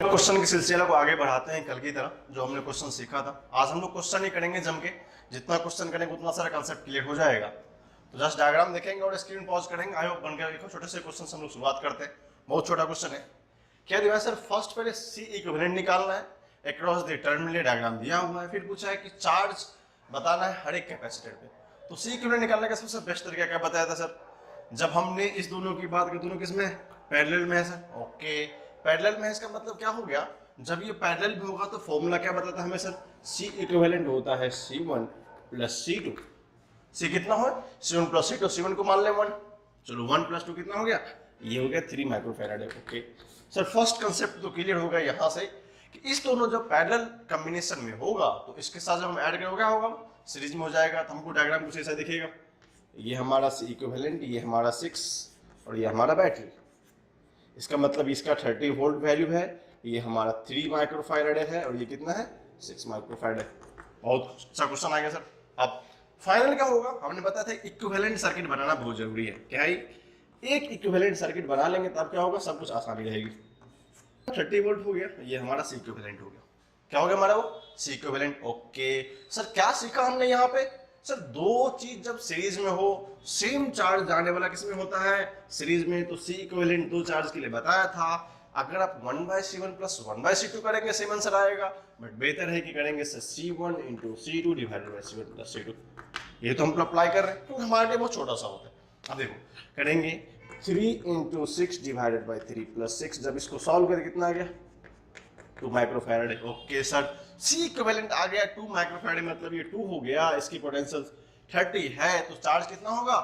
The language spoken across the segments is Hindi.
क्वेश्चन के सिलसिले को आगे बढ़ाते हैं कल की तरह, जो हमने क्वेश्चन सीखा था। आज हम लोग क्वेश्चन ही करेंगे जम के, जितना क्वेश्चन करेंगे उतना सारा कंसेप्ट क्लियर हो जाएगा। तो जस्ट डायग्राम देखेंगे और स्क्रीन पॉज करेंगे। आई होप बनकर लिखो। छोटे से क्वेश्चन हम लोग शुरुआत करते हैं। बहुत छोटा क्वेश्चन है। क्या दिया है सर? फर्स्ट पहले सी इक्विवेलेंट निकालना है, अक्रॉस द टर्मिनल डायग्राम दिया हुआ है। फिर पूछा है कि चार्ज बताना है हर एक कैपेसिटर पे। तो सी इक्विवेलेंट निकालने का सबसे बेस्ट तरीका क्या बताया था सर? जब हमने इस दोनों की बात की, दोनों किसमें? पैरेलल में है सर। ओके, पैरेलल में है, इसका मतलब क्या हो गया? जब ये पैरेलल में होगा तो फॉर्मूला क्या बताता है हमें सर? सी इक्विवेलेंट होता है C1 प्लस C2। सी कितना हो? C1 plus C2। C1 को मान ले 1। चलो 1 प्लस 2 कितना हो गया? ये हो गया 3 microfarad. Okay sir, first concept तो क्लियर होगा यहाँ से कि इस दोनों जब पैरेलल कॉम्बिनेशन में होगा तो इसके साथ जब हम ऐड करेंगे क्या होगा? सीरीज में हो जाएगा। तो हमको डायग्राम कुछ ऐसा दिखेगा। ये हमारा सी इक्विवेलेंट, ये हमारा 6 और ये हमारा बैटरी। इसका मतलब इसका 30 वोल्ट वैल्यू है, ये हमारा 3 माइक्रोफैराड है और ये कितना है? 6 माइक्रोफैराड है। बहुत अच्छा क्वेश्चन आएगा सर। अब फाइनल क्या होगा? हमने बताया था इक्विवेलेंट सर्किट बनाना बहुत जरूरी है। क्या है? एक इक्विवेलेंट सर्किट बना लेंगे तब क्या होगा? सब कुछ आसानी रहेगी। 30 वोल्ट हो गया, ये हमारा सी इक्विवेलेंट हो गया। क्या हो गया हमारा? वो सी इक्विवेलेंट। ओके सर, क्या सीखा हमने यहाँ पे? सर दो चीज जब सीरीज में हो, सेम चार्ज जाने वाला किसमें होता है? सीरीज में। तो सी इक्विवेलेंट दो चार्ज के लिए बताया था। अगर आप 1/C1 प्लस 1/C2 करेंगे सेम आंसर आएगा, बट बेहतर है कि करेंगे C1 into C2 divided by C1 plus C2। ये तो हम अप्लाई कर रहे हैं क्योंकि हमारे लिए बहुत छोटा सा होता है। अब देखो करेंगे 3 इंटू 6 डिवाइडेड बाई 3 प्लस 6। जब इसको सॉल्व करें कितना आ गया? 2 microfarad. Okay sir, C equivalent आ गया 2 माइक्रोफैराड, मतलब ये 2 हो गया। इसकी पोटेंशियल 30 है तो चार्ज कितना होगा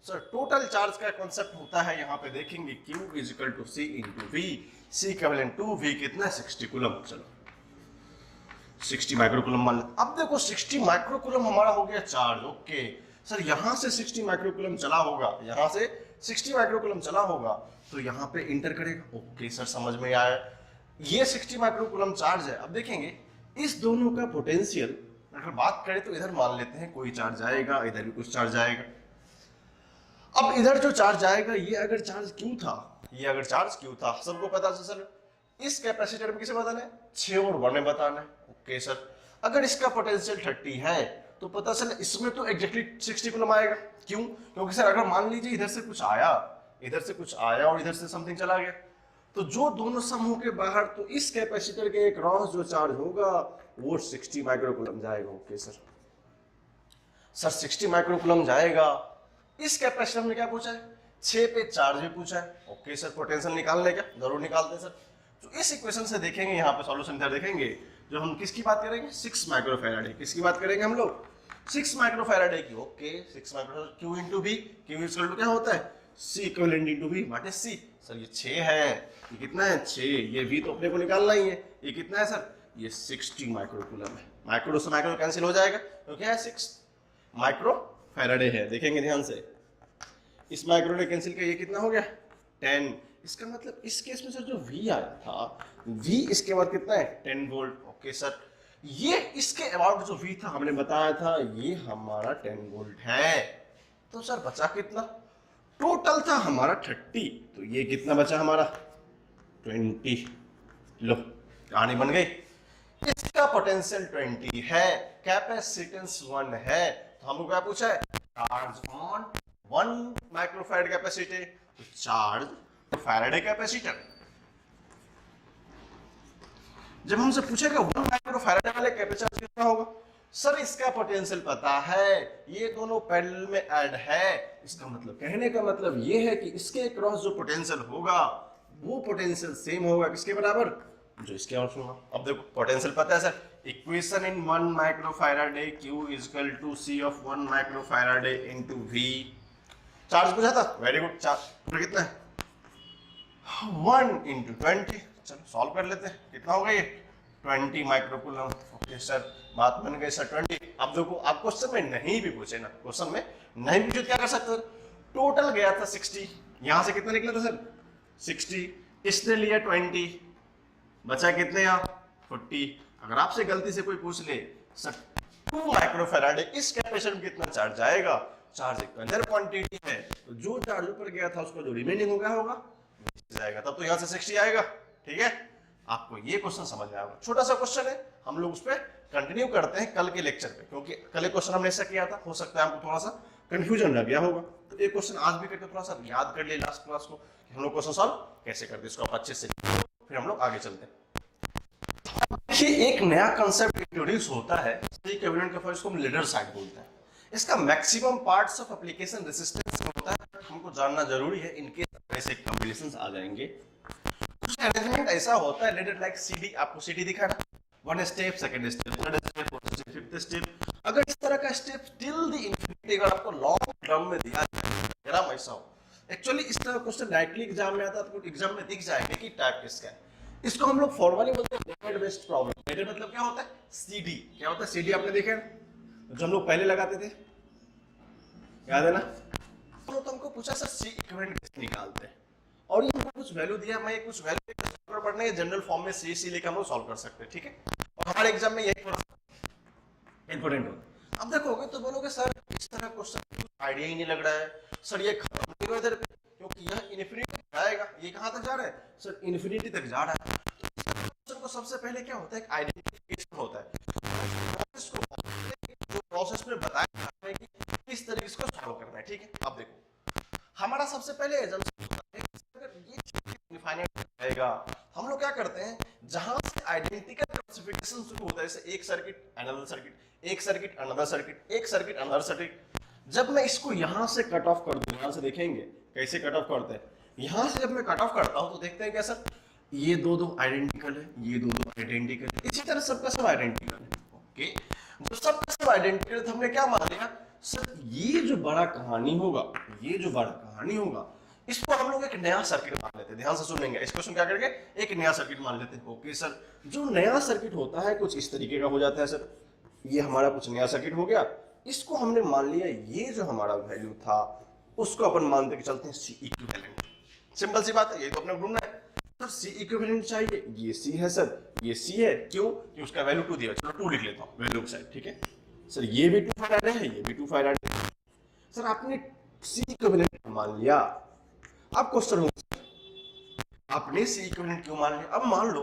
सर? टोटल चार्ज का कॉन्सेप्ट होता है यहाँ पे देखेंगे Q is equal to C into V। C equivalent 2V कितना है? 60 कूलम। चलो 60 माइक्रोकूलम मान लेते। अब देखो 60 माइक्रोकूलम हमारा हो गया चार्ज। ओके सर, यहाँ से 60 माइक्रोकूलम चला होगा, यहाँ से 60 माइक्रोकूलम चला होगा तो यहाँ पे इंटर करेगा। ओके सर, समझ में आया। ये 60 माइक्रोकूलम चार्ज है। अब देखेंगे इस दोनों का पोटेंशियल अगर बात करें तो इधर मान लेते हैं कोई चार्ज आएगा, इधर भी कुछ चार्ज आएगा। अब इधर जो चार्ज आएगा, ये अगर चार्ज क्यू था, ये अगर चार्ज क्यू था, सबको पता है सर इस कैपेसिटर में किसे बताना है? 6 और 1 में बताना है। ओके सर, अगर इसका पोटेंशियल 30 है तो पता चला इसमें तो एग्जैक्टली 60 कूलम आएगा। क्यों? क्योंकि सर अगर मान लीजिए इधर से कुछ आया, इधर से कुछ आया और इधर से समथिंग चला गया, तो जो दोनों सम हो के बाहर, तो इस कैपेसिटर के अक्रॉस जो चार्ज होगा वो 60 माइक्रोकूलम जाएगा। ओके सर, 60 माइक्रोकूलम जाएगा। इस कैपेसिटर में क्या पूछा है? 6 पे चार्ज भी पूछा है। ओके सर, पोटेंशियल निकालने का जरूर निकालते हैं सर। तो इस इक्वेशन से देखेंगे, यहाँ पे सॉल्यूशन इधर देखेंगे, जो हम किसकी बात करेंगे? 6 माइक्रोफैराड है। किसकी बात करेंगे हम लोग? 6 माइक्रोफैराड है की। Okay 6 microfarad Q into V। Q equal to क्या होता है? C equivalent into V। What is C? Sir ये 6 है। ये कितना है? 6। ये V तो अपने को निकालना ही है। ये कितना है सर? ये 60 माइक्रोकूलम है। माइक्रो से माइक्रो कैंसिल हो जाएगा तो क्या है? 6 माइक्रोफैराड है। देखेंगे ध्यान से, इस माइक्रो ने कैंसिल किया, ये कितना हो गया? 10। इसका मतलब इस केस में सर जो V आया था, V इसके बाद कितना है? 10 वोल्ट। ओके सर, ये इसके अबाउट जो V था हमने बताया था, ये हमारा 10 वोल्ट है। तो सर बचा कितना? टोटल था हमारा 30, तो ये कितना बचा हमारा? 20। लो कहानी बन गई। इसका पोटेंशियल 20 है, कैपेसिटेंस 1 है। तो हमको क्या पूछा है? Charge on 1 microfarad capacitor. तो चार्ज फैराडे कैपेसिटर। जब हमसे पूछेगा 1 माइक्रोफैराड वाले कैपेसिटर कितना होगा, सर इसका पोटेंशियल पता है, ये दोनों पैरेलल में ऐड है। इसका मतलब, कहने का मतलब ये है कि इसके क्रॉस जो पोटेंशियल होगा वो पोटेंशियल सेम होगा किसके बराबर? जो इसके क्रॉस होगा। अब देखो पोटेंशियल पता है sir, equation in 1 microfarad Q is equal to C of 1 microfarad into V। Charge पूछा था, वेरी गुड। चार्ज कितना है? 1 इंटू 20। चलो सॉल्व कर लेते हैं, कितना होगा ये? 20 माइक्रोकूलम। ओके सर, बात बन गई सर 20। अब देखो आप क्वेश्चन में नहीं भी पूछे ना, क्वेश्चन में नहीं पूछे क्या कर सकते? टोटल गया था 60, यहां से कितना निकला था सर? 60। इसने लिया 20, बचा कितने यहाँ? 40। अगर आपसे गलती से कोई पूछ ले सर 2 माइक्रोफैराड इस कैपेसिटर में कितना चार्ज आएगा, चार्ज एक अंदर क्वांटिटी है, तो जो चार्ज ऊपर गया था उसका जो रिमेनिंग हो गया होगा जाएगा, तब तो यहाँ से 60 आएगा। ठीक है, आपको ये क्वेश्चन समझ में आएगा। छोटा सा क्वेश्चन है, हम लोग उस पर कंटिन्यू करते हैं कल के लेक्चर पे, क्योंकि कल एक क्वेश्चन हमने ऐसा किया था, हो सकता है आपको थोड़ा सा कंफ्यूजन रह गया होगा, तो एक क्वेश्चन आज भी करके थोड़ा सा याद कर ले लास्ट क्लास को कि हम लोग क्वेश्चन सॉल्व कैसे करते हैं, इसको आप अच्छे से फिर हम लोग आगे चलते हैं। देखिए एक नया कंसेप्ट इंट्रोड्यूस होता है सी इक्विवेलेंट का, इसको हम लीडर साइड बोलते हैं। इसका maximum parts of application resistance होता है, हमको जानना जरूरी है, इनके ऐसे कॉम्बिनेशंस आ जाएंगे। कुछ अरेंजमेंट ऐसा होता है लीडर लाइक सीडी, आपको सीडी दिखा ना, one step, second step, third step, fourth step, fifth step. अगर इस तरह का स्टेप टिल द इंफिनिटी अगर आपको लॉन्ग टर्म में दिया जाए, ऐसा हो, एक्चुअली इस तरह क्वेश्चन डायरेक्टली एग्जाम में आता है, आपको एग्जाम में दिख जाएगा कि टाइप किसका है। इसको हम लोग फॉर्मली बोलते हैं नेटेड बेस्ड प्रॉब्लम। नेटेड मतलब क्या होता है, सीडी। क्या होता है सीडी, आपने देखे जो हम लोग पहले लगाते थे, याद है ना। तो हमको पूछा सर सी इक्विवेलेंट कैसे निकालते हैं, और ये हमको कुछ वैल्यू दिया, मैं कुछ वैल्यू पढ़ने के जनरल फॉर्म में सी लेकर हम लोग सॉल्व कर सकते हैं, ठीक है। और हमारे एग्जाम में यही थोड़ा इंपॉर्टेंट होता है। अब देखोगे तो बोलोगे सर इस तरह क्वेश्चन आइडिया ही नहीं लग रहा है, सर ये खत्म नहीं हो इधर पे, क्योंकि यह इन्फिनिटी तक जाएगा, ये कहां तक जा रहा है सर, इन्फिनिटी तक जा रहा है। तो इस क्वेश्चन को सबसे पहले क्या होता है, एक आइडेंटिफिकेशन होता है, प्रोसेस में बताया है कि किस तरीके से सॉल्व करना है, ठीक है। अब देखो हमारा सबसे पहले आएगा, हम लोग क्या करते हैं, जहां से आइडेंटिकल क्लासिफिकेशन शुरू होता है, जैसे एक सर्किट अनदर सर्किट, एक सर्किट अनदर सर्किट, एक सर्किट अनदर सर्किट, जब मैं इसको यहां से कट ऑफ कर दूं, यहां से देखेंगे कैसे कट ऑफ करते हैं, यहां से जब मैं कट ऑफ करता हूं तो देखते हैं क्या सर, ये दो आइडेंटिकल है, ये दो आइडेंटिकल है, इसी तरह सबका सब आइडेंटिकल है, ओके। जो सबका सब आइडेंटिकल है तो हमने क्या मान लिया सर, ये जो बड़ा कहानी होगा, ये जो बड़ा कहानी होगा, इसको हम लोग एक नया सर्किट मान लेते हैं। ध्यान से सुनेंगे, इस क्वेश्चन क्या करके एक नया सर्किट मान लेते हैं, ओके सर। जो नया सर्किट होता है कुछ इस तरीके का हो जाता है सर, ये हमारा कुछ नया सर्किट हो गया, इसको हमने मान लिया, ये जो हमारा वैल्यू था उसको अपन मानते के चलते हैं सी इक्विवेलेंट। सिंपल सी बात है, ये तो अपने ढूंढना है सर, सी इक्विवेलेंट चाहिए, ये सी है सर, ये सी है, क्यों कि उसका वैल्यू 2 दिया, चलो 2 लिख लेता हूं वैल्यू के साइड, ठीक है सर। ये भी 2 फैराड है, ये भी 2 फैराड है सर, आपने सी इक्विवेलेंट मान लिया। अब क्वेश्चन होगा आपने सी इक्विवेलेंट क्यों मान लिया। अब मान लो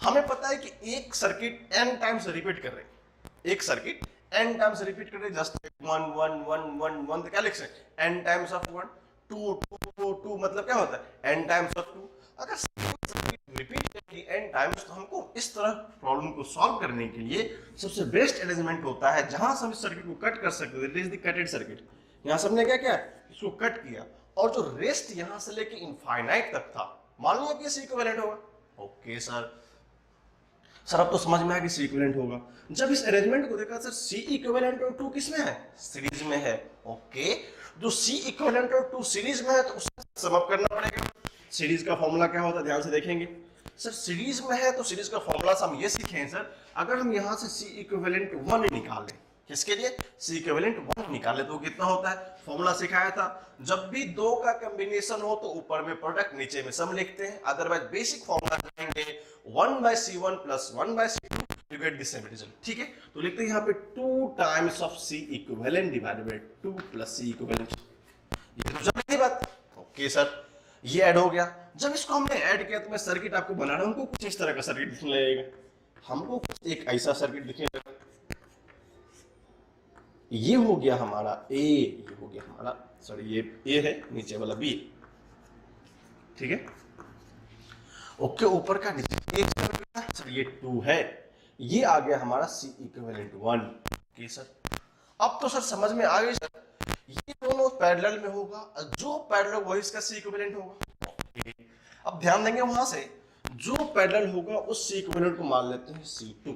हमें पता है कि एक सर्किट n टाइम्स रिपीट कर रहे हैं, एक सर्किट n टाइम्स रिपीट कर रहे हैं, जस्ट 1 1 1 1 1, तो क्या लिख सकते हैं n टाइम्स ऑफ 1, 2 2 2, मतलब क्या होता है n टाइम्स ऑफ 2। अगर सर्किट रिपीट करेगी n टाइम्स, तो हमको इस तरह प्रॉब्लम को सॉल्व करने के लिए सबसे बेस्ट अरेंजमेंट होता है जहां से हम इस सर्किट को कट कर सकते हैं, दिस इज द कटेड सर्किट। यहां से हमने क्या किया, इसको कट किया, और जो रेस्ट यहां से लेके इनफाइनाइट तक था, मान लिया कि सी इक्विवेलेंट होगा, ओके सर। सर अब तो समझ में आया कि सी इक्विवेलेंट होगा। जब इस अरेंजमेंट को देखा सर, सी इक्विवेलेंट और 2 किस में है, सीरीज में है, ओके। जो सी इक्विवेलेंट और 2 सीरीज में है तो उसको सम अप करना पड़ेगा। सीरीज का फॉर्मूला क्या होता है, ध्यान से देखेंगे सर, सीरीज में है तो सीरीज का फॉर्मूला हम ये सीखे हैं सर, अगर हम यहां से सी इक्विवेलेंट 1 निकालें, किसके लिए, सी इक्विवेलेंट 1 निकाले तो कितना होता है, फॉर्मूला सिखाया था, जब भी 2 का कॉम्बिनेशन हो तो ऊपर में प्रोडक्ट नीचे में सम लिखते हैं, अदरवाइज बेसिक फॉर्मूला लिखेंगे 1/C1 + 1/C2 to get the same result, ठीक है। तो लिखते हैं यहां पे 2 times of C equivalent divided by 2 + C equivalent, ये तो समझ गई बात, ओके सर। ये ऐड हो गया, जब इसको हमने ऐड किया तो मैं सर्किट आपको बना रहा हूं, हमको कुछ इस तरह का सर्किट दिखने लगेगा, हमको कुछ एक ऐसा सर्किट दिखने लगेगा, ये हो गया हमारा ए, ये हो गया हमारा, सॉरी ये ए है, नीचे वाला बी, ठीक है, ओके। ऊपर का नीचे सर ये 2 है, ये आ गया हमारा सी इक्विवेलेंट 1, ओके सर। अब तो सर समझ में आ गई सर, ये दोनों पैरेलल में होगा, जो पैरेलल वही इसका सी इक्विवेलेंट होगा, ओके। अब ध्यान देंगे वहां से जो पैरेलल होगा उस सी इक्विवेलेंट को मान लेते हैं C2,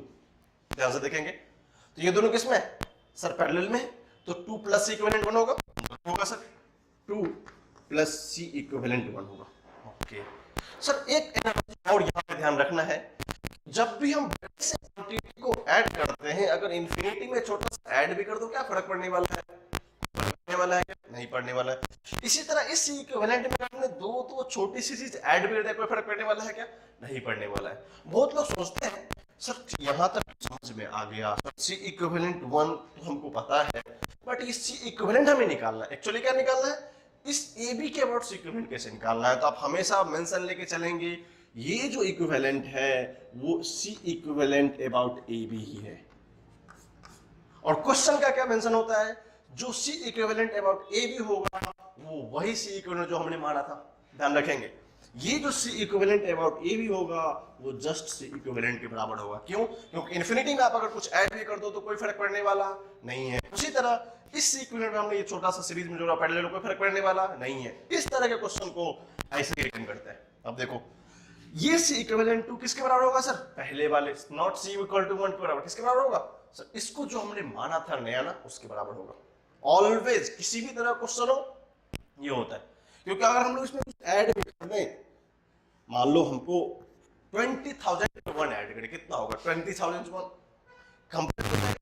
ध्यान से देखेंगे तो ये दोनों किसमें है सर, पैरेलल में, तो 2 + सी इक्विवेलेंट 1 होगा सर, 2 + सी इक्विवेलेंट 1 होगा, ओके सर। एक एनालॉजी और यहां पे ध्यान रखना है, जब भी हम क्वांटिटी को ऐड करते हैं, अगर इंफिनिटी में छोटा सा ऐड भी कर दो क्या फर्क पड़ने वाला है, पड़ने वाला है क्या, नहीं पड़ने वाला है। इसी तरह इस इक्विवेलेंट में हमने दो छोटी सी चीज ऐड भी कर दिया, कोई फर्क पड़ने वाला है क्या, नहीं पड़ने वाला है। बहुत लोग सोचते हैं सर यहां तक समझ में आ गया, सी इक्विवेलेंट 1 तो हमको पता है, बट इस सी इक्विवेलेंट हमें निकालना है, एक्चुअली क्या निकालना है, इस ए बी के अबाउट सी इक्विवेलेंट कैसे निकालना है। तो आप हमेशा मेंशन लेके चलेंगे, ये जो इक्विवेलेंट है वो C equivalent about A B ही है। और क्वेश्चन का क्या मेंशन होता है, जो C equivalent about A B होगा वो वही सी इक्विवेलेंट जो हमने माना था। ध्यान रखेंगे, ये जो C equivalent about A B होगा वो जस्ट सी इक्विवेलेंट के बराबर होगा। क्यों? क्योंकि इन्फिनिटी में आप अगर कुछ ऐड भी कर दो तो कोई फर्क पड़ने वाला नहीं है। उसी तरह इस सी इक्विवेलेंट में हमने ये छोटा सा सीरीज में जोड़ा, पहले कोई फर्क पड़ने वाला नहीं है। इस तरह के क्वेश्चन को ऐसे रिटर्न करते हैं। अब देखो, ये सी इक्विवेलेंट टू किसके बराबर होगा सर? पहले वाले, नॉट सी इक्वल टू 1 के बराबर। किसके बराबर होगा सर? इसको जो हमने माना था नया ना, उसके बराबर होगा। ऑलवेज किसी भी तरह क्वेश्चन हो ये होता है, क्योंकि अगर हम लोग इसमें कुछ ऐड भी कर दें, मान लो हमको 20,000 वन ऐड करें, कितना होगा? 20,000 वन कंप्लीट।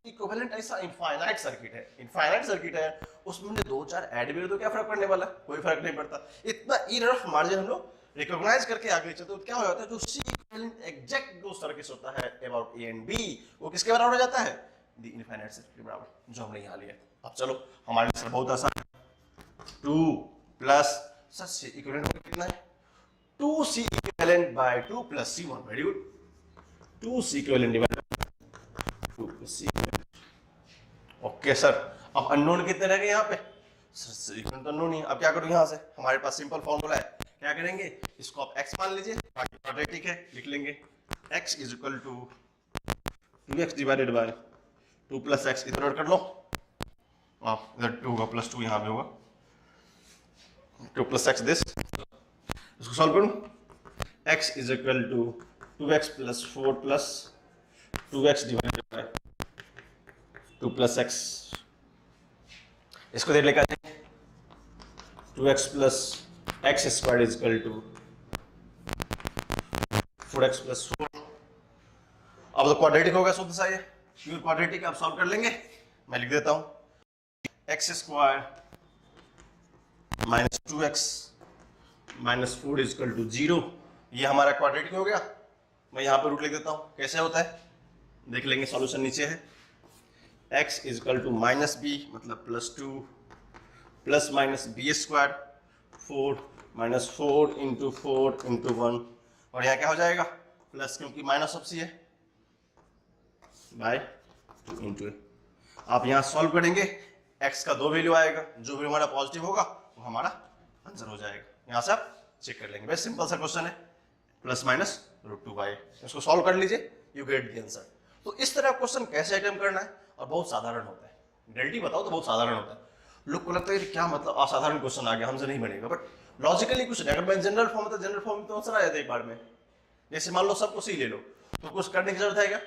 इक्विवेलेंट ऐसा इनफाइनाइट सर्किट है, इनफाइनाइट सर्किट है, उसमें 2-4 ऐड भी तो क्या फर्क पड़ने वाला? कोई फर्क नहीं पड़ता। इतना इनफ मार्जिन हम लोग रिकॉग्नाइज करके आगे चलते तो क्या हो जाता है, जो सी इक्विवेलेंट एग्जैक्ट दो सर्किट होता है अबाउट ए एंड बी, वो किसके बराबर हो जाता है? द इनफाइनाइट सर्किट के बराबर, जो हमने यहाँ लिया। अब चलो हमारे लिए बहुत आसान, 2 प्लस सर सी इक्विवेलेंट कितना है? 2c equivalent by 2 plus c1। Very good, 2c equivalent divided by 2 plus c। Okay sir, अब अननोन कितने रह गए यहाँ पे? सर इक्विवेलेंट तो अननोन ही है। अब क्या करूँ यहाँ से? हमारे पास सिंपल फॉर्मूला है, क्या करेंगे? इसको आप x मान लीजिए, बाकी क्वाड्रेटिक है, लिख लेंगे x is equal to 2x divided by 2 plus x। इधर कर लो, इधर 2 होगा प्लस 2 यहाँ पे होगा, 2 प्लस x दिस। इसको सॉल्व करूं, x is equal to 2x plus 4 plus 2x divided by 2 plus x। इसको देख लेकर 2x plus x square is equal to 4x plus 4। अब तो क्वाड्रेटिक होगा, शुद्ध सा ये प्योर क्वाड्रेटिक। आप सॉल्व कर लेंगे, मैं लिख देता हूं x square minus 2x minus 4 is equal to 0। ये हमारा क्वाड्रेटिक हो गया। मैं यहाँ पे रूट लिख देता हूँ, कैसे होता है देख लेंगे, सॉल्यूशन नीचे है। x is equal to minus b मतलब plus 2 plus minus b square 4 minus 4 into 4 into 1, और यहाँ क्या हो जाएगा? प्लस, क्योंकि माइनस ऑफ सी है, बाय 2 इंटू ए। आप यहाँ सॉल्व करेंगे, x का 2 वैल्यू आएगा, जो भी हमारा पॉजिटिव होगा वो हमारा आंसर हो जाएगा। यहाँ से आप चेक कर लेंगे, बस सिंपल सा क्वेश्चन है, प्लस माइनस √2/। इसको सॉल्व कर लीजिए, यू गेट द आंसर। तो इस तरह क्वेश्चन कैसे अटेम्प्ट करना है, और बहुत साधारण होता है। रियलिटी बताओ तो बहुत साधारण होता है। लोग को लगता है क्या मतलब असाधारण क्वेश्चन आ गया, हमसे नहीं बनेगा, बट लॉजिकली कुछ नहीं। अगर मैं जनरल फॉर्म में, तो जनरल फॉर्म में तो आंसर आ जाता है एक बार में। जैसे मान लो सबको सी ले लो, तो कुछ करने की जरूरत है क्या?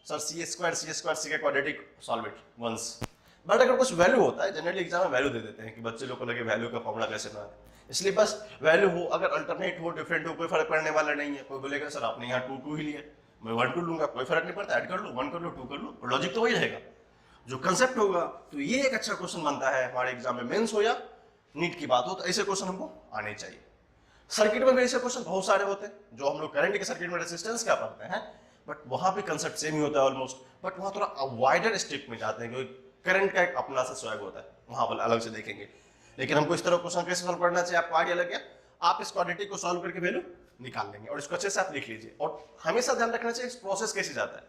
सर सी स्क्वायर सी का quadratic solve it once. But अगर कुछ वैल्यू होता है, जनरली एग्जाम में वैल्यू दे देते हैं कि बच्चे लोग को लगे वैल्यू का फॉर्मूला कैसे बनाए, इसलिए बस वैल्यू हो, अगर अल्टरनेट हो, डिफरेंट हो, कोई फर्क पड़ने वाला नहीं है। कोई बोलेगा सर आपने यहाँ 2 ही लिया, मैं 1 2 लूंगा, कोई फर्क नहीं पड़ता, ऐड कर लो, 1 कर लो, 2 कर लो, लॉजिक तो वही रहेगा, जो कंसेप्ट होगा। तो ये एक अच्छा क्वेश्चन बनता है हमारे एग्जाम में, मेंस हो या नीट की बात हो, तो ऐसे क्वेश्चन हमको आने चाहिए। सर्किट में भी ऐसे क्वेश्चन बहुत सारे होते हैं, जो हम लोग करंट के सर्किट में रेजिस्टेंस क्या पढ़ते हैं, बट वहां भी कंसेप्ट सेम ही होता है ऑलमोस्ट, बट वहां थोड़ा वाइडर स्टेप में जाते हैं, क्योंकि करंट का एक अपना सा स्वैग होता है, वहां पर अलग से देखेंगे। लेकिन हमको इस तरह क्वेश्चन कैसे सॉल्व करना चाहिए, आपको आइडिया लग गया, आप इस क्वाड्रेटिक को सॉल्व करके वैल्यू निकाल लेंगे, और इसको अच्छे से आप लिख लीजिए। और हमेशा ध्यान रखना चाहिए इस प्रोसेस कैसे जाता है।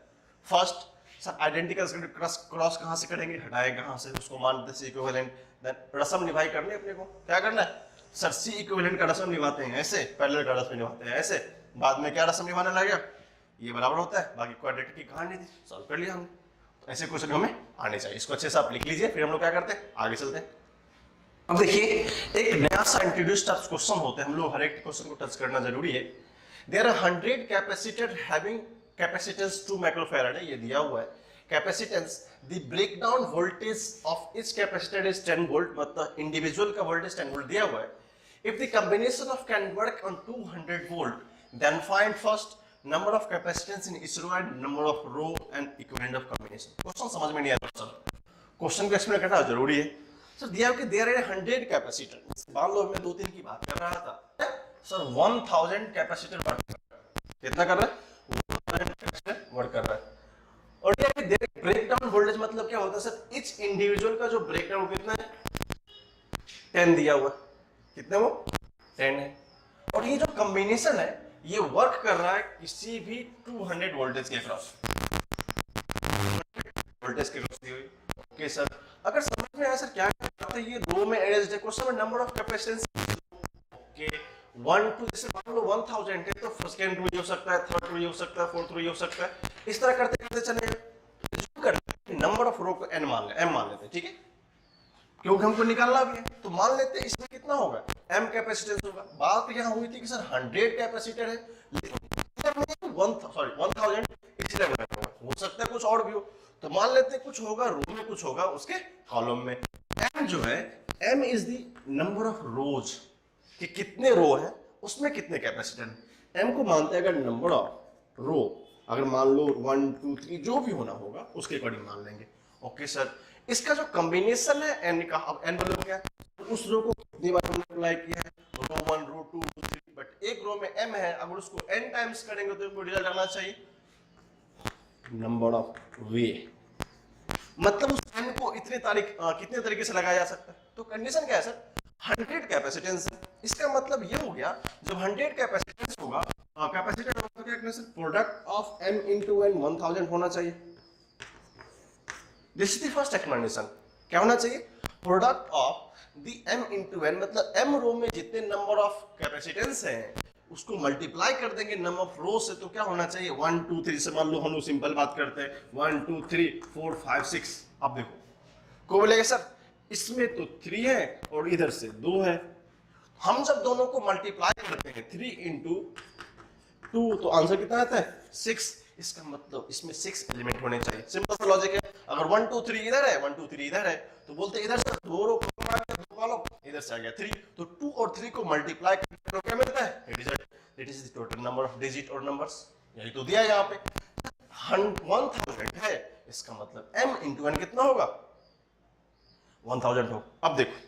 फर्स्ट सर आइडेंटिकल क्रॉस कहां से करेंगे, हटाए कहां से, उसको मानते सी इक्विवेलेंट, देन रस्म निभाई करनी है अपने को। क्या करना है सर, सी इक्विवेलेंट का रस्म निभाते हैं ऐसे, पैरेलल का रस्म निभाते हैं ऐसे, बाद में क्या रस्म निभाने लगे, ये बराबर होता है, बाकी क्वाड्रेटिक की कहानी थी, सॉल्व कर लिया हमने। तो ऐसे क्वेश्चन हमें आने चाहिए, इसको अच्छे से आप लिख लीजिए, फिर हम लोग क्या करते हैं आगे चलते हैं। अब देखिए, एक नया सा इंट्रोड्यूस्ड क्वेश्चन होते हैं, हम लोग हर एक क्वेश्चन को टच करना जरूरी है। There are 100 capacitor having capacitance 2 microfarad है, ये दिया हुआ है capacitance. The breakdown voltage of each capacitor is 10 volt, मतलब इंडिविजुअल का वोल्टेज 10 वोल्ट दिया हुआ है। If the combination of can work on 200 volt, then find first number of capacitance in each row and number of row and equivalent of combination. Question समझ में नहीं आया सर, क्वेश्चन को एक्सप्लेन करना जरूरी है। सर दिया कि देयर आर 100 कैपेसिटर, मान लो मैं 2-3 की बात कर रहा था, सर 1000 कैपेसिटर वर्क कर रहा है, कितना कर रहा है 1000 कैपेसिटर वर्क कर रहा है। और ये ब्रेकडाउन वोल्टेज मतलब क्या होता है सर, इच इंडिविजुअल का जो ब्रेकडाउन कितना है 10 दिया हुआ है, कितने वो 10 है। और ये जो कॉम्बिनेशन है ये वर्क कर रहा है किसी भी 200 वोल्टेज के क्रॉस, वोल्टेज के क्रॉस दी हुई। ओके सर, अगर समझ में आया सर क्या करते हैं, ये रो में अरेंज्ड है। क्वेश्चन में नंबर ऑफ कैपेसिटेंस ओके 1 2, जैसे मान लो 1000 है तो फर्स्ट कैन रो हो सकता है, थर्ड रो हो सकता है, फोर्थ रो हो सकता है, इस तरह करते करते चलेगा। नंबर ऑफ रो को n मान ले, m मान लेते हैं, ठीक है, क्योंकि हमको निकालना भी है। तो मान लेते हैं इसमें कितना होगा, m कैपेसिटेंस होगा। बात यहां हुई थी कि सर 100 कैपेसिटर है, लेकिन 1000 इसलिए हो सकता है कुछ और भी हो, तो मान लेते हैं कुछ होगा रो में, कुछ होगा उसके कॉलम में। m जो है, m is the number of रोज, कि कितने रो है उसमें कितने कैपेसिटर है। m को मानते हैं अगर नंबर ऑफ रो, अगर मान लो 1 2 3 जो भी होना होगा उसके अकॉर्डिंग मान लेंगे। ओके सर, इसका जो कॉम्बिनेशन है n का, अब n बदल गया, उस रो को कितनी बार हमने अप्लाई किया है, रो 1 रो 2 रो 3, बट एक रो में m है, अगर उसको n टाइम्स करेंगे तो इनको रिजल्ट आना चाहिए नंबर ऑफ वे, मतलब उस n को कितने तरीके से लगाया जा सकता है। तो कंडीशन क्या है सर, 100 कैपेसिटेंस है, इसका मतलब ये हो गया जब 100 कैपेसिटेंस होगा, कैपेसिटर होगा तो क्या कहना sir, product of m into n 1000 होना चाहिए। This is the first explanation, क्या होना चाहिए, product of the m into n, मतलब m रो में जितने नंबर ऑफ कैपेसिटेंस हैं उसको मल्टीप्लाई कर देंगे नंबर ऑफ रो से, तो क्या होना चाहिए 1 2 3 से, मान लो हम लोग सिंपल बात करते हैं 1 2 3 4 5 6। अब देखो को बोलेगा सर इसमें तो 3 है और इधर से 2 है, हम जब दोनों को मल्टीप्लाई करते हैं 3 into 2 तो आंसर कितना आता है 6। इसका मतलब इसमें 6 एलिमेंट होने चाहिए, सिंपल सा लॉजिक है। अगर 1 2 3 इधर है, 1 2 3 इधर है, तो बोलते इधर से 2 रो दो कॉलम, इधर से आ गया 3, तो 2 और 3 को मल्टीप्लाई करने पर क्या मिलता है, it is the total number of digit और नंबर्स, यही तो दिया है यहाँ पे 1000 है, इसका मतलब m into n कितना होगा 1000 हो। अब देखो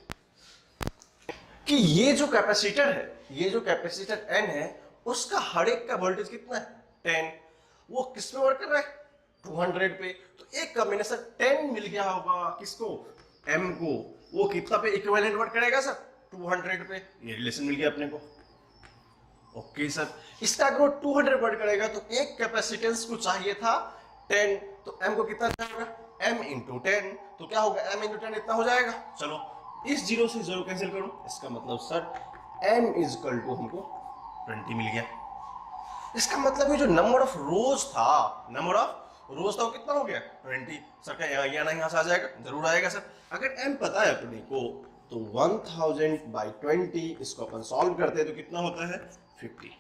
कि ये जो कैपेसिटर है, ये जो कैपेसिटर n है उसका हर एक का वोल्टेज कितना है 10, वो किस पे वर्क कर रहा है 200 पे, तो एक कॉम्बिनेशन 10 मिल गया होगा किसको m को, वो कितना पे इक्विवेलेंट वर्क करेगा सर 200 पे, ये रिलेशन मिल गया अपने को। ओके सर, इसका अगर 200 वर्क करेगा तो एक कैपेसिटेंस को चाहिए था 10, तो m को कितना चाहिए m into 10, तो क्या होगा m into 10 इतना हो जाएगा। चलो इस जीरो से जीरो कैंसिल करो, इसका मतलब sir m is equal to हमको 20 मिल गया। इसका मतलब ये जो नंबर ऑफ रोज था, वो कितना हो गया 20। सर क्या यहाँ से आ जाएगा, जरूर आएगा सर। अगर m पता है अपने को तो 1000/20 इसको अपन सॉल्व करते हैं तो कितना होता है 50,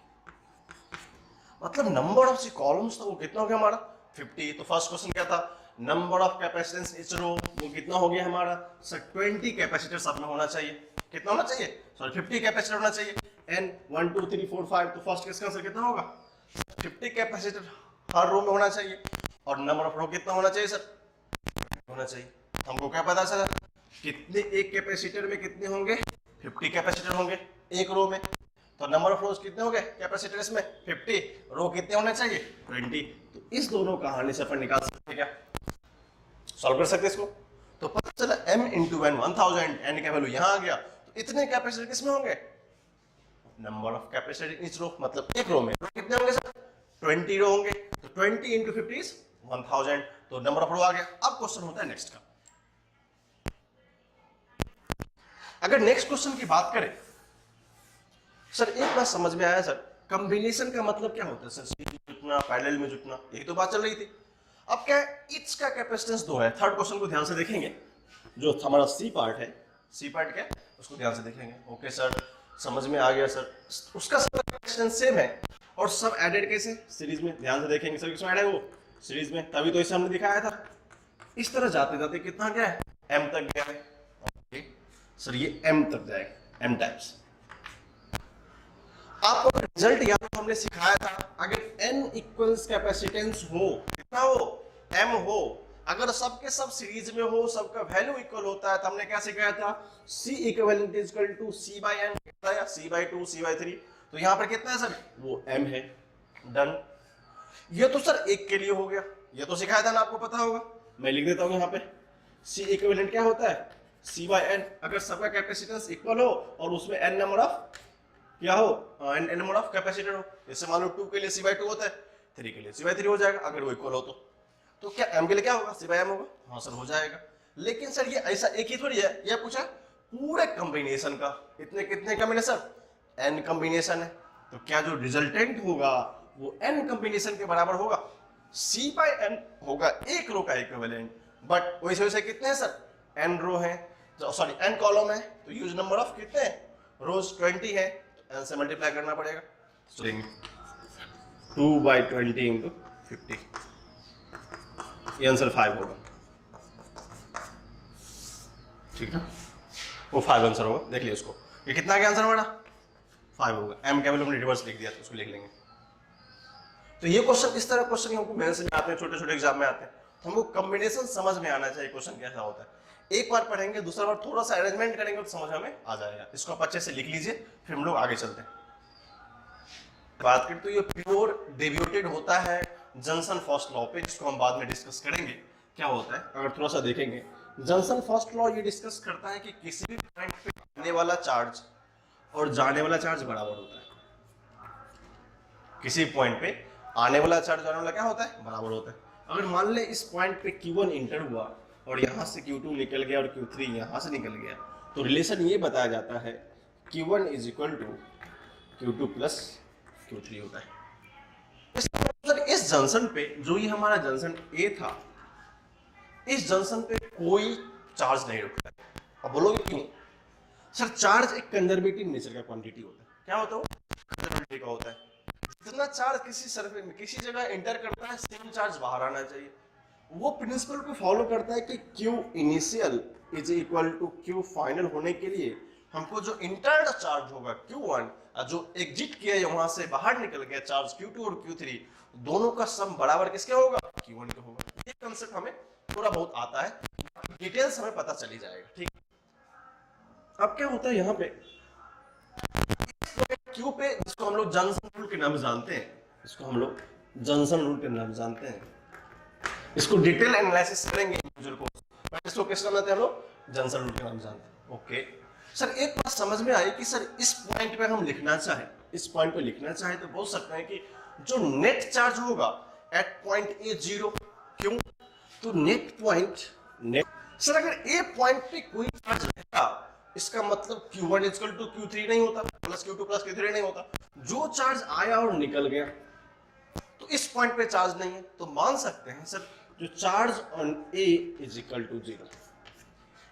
मतलब नंबर ऑफ कॉलम्स था वो कितना हो गया हमारा 50। तो फर्स्ट क्वेश्चन क्या था, नंबर ऑफ कैपेसिटेंस इच रो, वो कितना हो गया हमारा सर 20 कैपेसिटर्स अपना होना चाहिए, कितना होना चाहिए सॉरी 50 कैपेसिटर होना चाहिए, n 1 2 3 4 5, तो फर्स्ट केस का आंसर कितना होगा 50 कैपेसिटर हर रो में होना चाहिए, और नंबर ऑफ रो कितना होना चाहिए सर होना चाहिए। हमको क्या पता चला कितने एक कैपेसिटर में कितने होंगे 50 कैपेसिटर होंगे एक रो में, तो नंबर ऑफ रोज कितने होंगे कैपेसिटर्स में 50, रो कितने होने चाहिए 20। तो इस दोनों कहानी से अपन निकाल सकते हैं, क्या सॉल्व कर सकते हैं इसको। तो पता चला m into n 1000, n का वैल्यू यहाँ आ गया, तो इतने कैपेसिटर किसमें होंगे number of capacitor in each row, मतलब एक रो में रो कितने होंगे सर 20 रो होंगे, तो 20 into 50 is 1000, तो नंबर ऑफ रो आ गया। अब क्वेश्चन होता है नेक्स्ट का। अगर नेक्स्ट क्वेश्चन की बात करें सर, एक बात समझ में आया सर, कॉम्बिनेशन का मतलब क्या होता है सर, सीरीज में जुटना पैरेलल में जुटना, यही तो बात चल रही थी। अब क्या है ईच का कैपेसिटेंस 2 है। थर्ड क्वेश्चन को ध्यान से देखेंगे, जो हमारा सी पार्ट है, सी पार्ट क्या है उसको ध्यान से देखेंगे। ओके सर, समझ में आ गया सर, उसका सब कैपेसिटेंस सेम है और सब एडेड कैसे सीरीज में, ध्यान से देखेंगे सर किसमें ऐड है वो सीरीज में, तभी तो इसे हमने दिखाया था। इस तरह जाते जाते कितना गया है m तक गया है। ओके सर, ये m तक जाएगा m टाइम्स। आपको रिजल्ट याद तो हमने सिखाया था, अगर n इक्वल्स कैपेसिटेंस हो कितना हो m हो, अगर सबके सब सीरीज में हो, सबका वैल्यू इक्वल होता है, तो हमने क्या सिखाया था C equivalent is equal to C/n या C/2 C/3, तो यहां पर कितना है सर वो m है। डन, ये तो सर एक के लिए हो गया, ये तो सिखाया था ना, आपको पता होगा, मैं लिख देता हूं यहां पे C इक्विवेलेंट क्या होता है C/n, अगर सबका कैपेसिटेंस इक्वल हो और उसमें n नंबर ऑफ क्या हो, n मोड ऑफ कैपेसिटर हो। जैसे मान लो 2 के लिए C/2 होता है, 3 के लिए C/3 हो जाएगा अगर वो इक्वल हो तो क्या m के लिए क्या होगा, C/m होगा। हाँ सर हो जाएगा। लेकिन सर ये ऐसा एक ही थोड़ी है, ये पूछा पूरे कॉम्बिनेशन का, इतने कितने कॉम्बिनेशन, n कॉम्बिनेशन है। तो क्या जो रिजल्टेंट होगा वो n कॉम्बिनेशन के बराबर होगा, C/n होगा एक रो का इक्विवेलेंट। बट वैसे वैसे कितने हैं सर, n रो है, सॉरी n कॉलम है, तो यूज नंबर ऑफ कितने हैं, रोज 20 है, तो n से मल्टीप्लाई करना पड़ेगा। 2/20 इंटू 50, ये आंसर 5 होगा। ठीक है, वो 5 आंसर होगा। देख लिया उसको, ये कितना का आंसर हमारा 5 होगा। m का वैल्यू हमने रिवर्स लिख दिया तो उसको लिख लेंगे। तो ये क्वेश्चन इस तरह क्वेश्चन हमको मेंस में आते हैं, छोटे छोटे एग्जाम में आते हैं, तो हमको कॉम्बिनेशन समझ में आना चाहिए क्वेश्चन कैसा होता है। एक बार पढ़ेंगे, दूसरा बार थोड़ा सा अरेंजमेंट करेंगे तो समझ हमें आ जाएगा। इसको आप अच्छे से लिख लीजिए, फिर हम लोग आगे चलते हैं। बात करें तो ये प्योर डेविएटेड होता है जॉनसन फर्स्ट लॉ पे, जिसको हम बाद में डिस्कस करेंगे क्या होता है। अगर थोड़ा सा देखेंगे, जॉनसन फर्स्ट लॉ ये डिस्कस करता है कि किसी भी पॉइंट पे आने वाला चार्ज और जाने वाला चार्ज बराबर होता है। किसी पॉइंट पे आने वाला चार्ज जाने वाला क्या होता है, बराबर होता है। अगर मान ले इस पॉइंट पे Q1 इंटर हुआ और यहां से Q2 निकल गया और Q3 यहां से निकल गया, तो रिलेशन ये बताया जाता है Q1 is equal to Q2 plus Q3 होता है। इस जंक्शन पे, जो ये हमारा जंक्शन A था, इस जंक्शन पे कोई चार्ज नहीं रुकता है। अब बोलोगे क्यों सर, चार्ज एक कंजर्वेटिव नेचर का क्वांटिटी होता है। क्या होता है, कंजर्वेटिव का होता है। जितना चार्ज किसी सरफेस में किसी जगह एंटर करता है, सेम चार्ज बाहर आना चाहिए। वो प्रिंसिपल को फॉलो करता है कि Q initial is equal to Q final होने के लिए हमको जो इंटर्ड चार्ज होगा Q1 और जो एग्जिट किया है वहां से बाहर निकल गया चार्ज Q2 और Q3, दोनों का सम बराबर किसके होगा, Q1 का होगा। ये कांसेप्ट हमें थोड़ा बहुत आता है, डिटेल्स हमें पता चली जाएगा। ठीक, अब क्या होता है यहाँ पे Q पे, जिसको हम लोग जॉनसन रूल के नाम जानते हैं, इसको हम लोग जॉनसन रूल के नाम जानते हैं, इसको डिटेल एनालिसिस करेंगे इंडिविजुअल को, बट इसको किस नाम जानते हैं हम लोग, जॉनसन रूल के नाम जानते हैं। ओके सर, एक बात समझ में आई कि सर इस पॉइंट पे हम लिखना चाहें, इस पॉइंट पे लिखना चाहें तो बोल सकते हैं कि जो नेट चार्ज होगा एट पॉइंट ए 0, क्यों, तो नेट पॉइंट सर अगर ए पॉइंट पे कोई चार्ज रहेगा, इसका मतलब Q1 इक्वल टू Q3 नहीं होता, प्लस Q2 प्लस Q3 नहीं होता। जो चार्ज आया और निकल गया, तो इस पॉइंट पे चार्ज नहीं है, तो मान सकते हैं सर जो charge on A is equal to 0।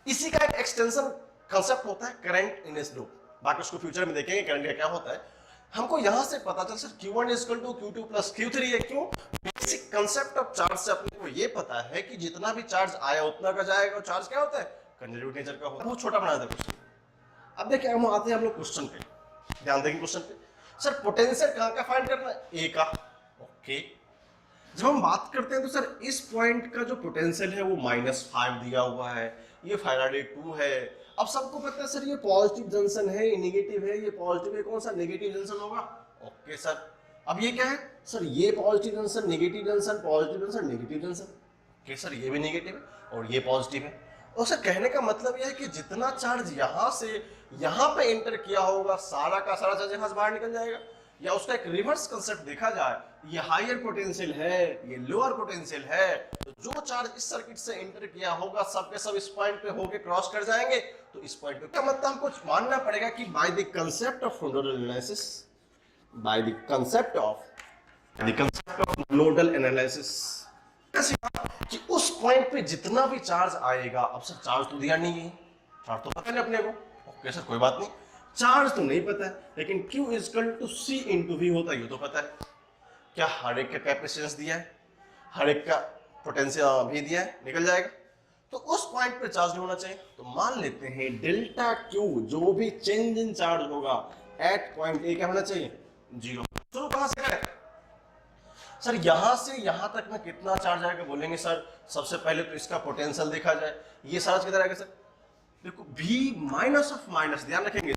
इसी का एक एक्सटेंशन कंसेप्ट होता है करंट इन एस लूप, बाकी उसको फ्यूचर में देखेंगे करंट का क्या होता है। हमको यहां से पता चल sir Q1 is equal to Q2 plus Q3 है, क्यों, बेसिक कंसेप्ट ऑफ चार्ज से अपने को ये पता है कि जितना भी चार्ज आया उतना का जाएगा, और चार्ज क्या होता है, कंजर्वेटिव नेचर का होता है। बहुत छोटा बना देता क्वेश्चन। अब देखिए हम आते हैं हम लोग क्वेश्चन पे, ध्यान देंगे क्वेश्चन पे। सर पोटेंशियल कहां का फाइंड करना है, ए का। ओके, जब हम बात करते हैं तो सर इस पॉइंट का जो पोटेंशियल है वो -5 दिया हुआ है, ये फैराडे 2 है। अब सबको पता है सर ये पॉजिटिव जंक्शन है, ये नेगेटिव है, ये पॉजिटिव है, कौन सा नेगेटिव जंक्शन होगा। ओके सर, अब ये क्या है सर, ये positive junction, negative junction, positive junction, negative junction. Okay sir, ये भी नेगेटिव है और ये पॉजिटिव है। और सर कहने का मतलब यह है कि जितना चार्ज यहाँ से यहाँ पे एंटर किया होगा, सारा का सारा चार्ज यहाँ से बाहर निकल जाएगा। या उसका एक रिवर्स कंसेप्ट देखा जाए, ये हायर पोटेंशियल है, ये लोअर पोटेंशियल है, तो जो चार्ज इस सर्किट से एंटर किया होगा सब के सब इस पॉइंट पे होके क्रॉस कर जाएंगे। तो इस पॉइंट पे क्या मतलब हमको मानना पड़ेगा कि by the concept of nodal analysis, by the concept of nodal analysis, कि उस पॉइंट पे जितना भी चार्ज आएगा, अब सर चार्ज तो दिया नहीं है, चार्ज तो पता नहीं अपने को। ओके सर, कोई बात नहीं, चार्ज तो नहीं पता है, लेकिन Q equal to C into V होता है, ये तो पता है। क्या हर एक का कैपेसिटेंस दिया है, हर एक का पोटेंशियल भी दिया है, निकल जाएगा। तो उस पॉइंट पे चार्ज नहीं होना चाहिए, तो मान लेते हैं डेल्टा Q, जो भी चेंज इन चार्ज होगा एट पॉइंट ए क्या होना चाहिए, 0। चलो कहां से करें सर, यहां से यहां तक में कितना चार्ज आएगा, बोलेंगे सर सबसे पहले तो इसका पोटेंशियल देखा जाए। ये चार्ज किधर आएगा सर, देखो V माइनस ऑफ माइनस, ध्यान रखेंगे V,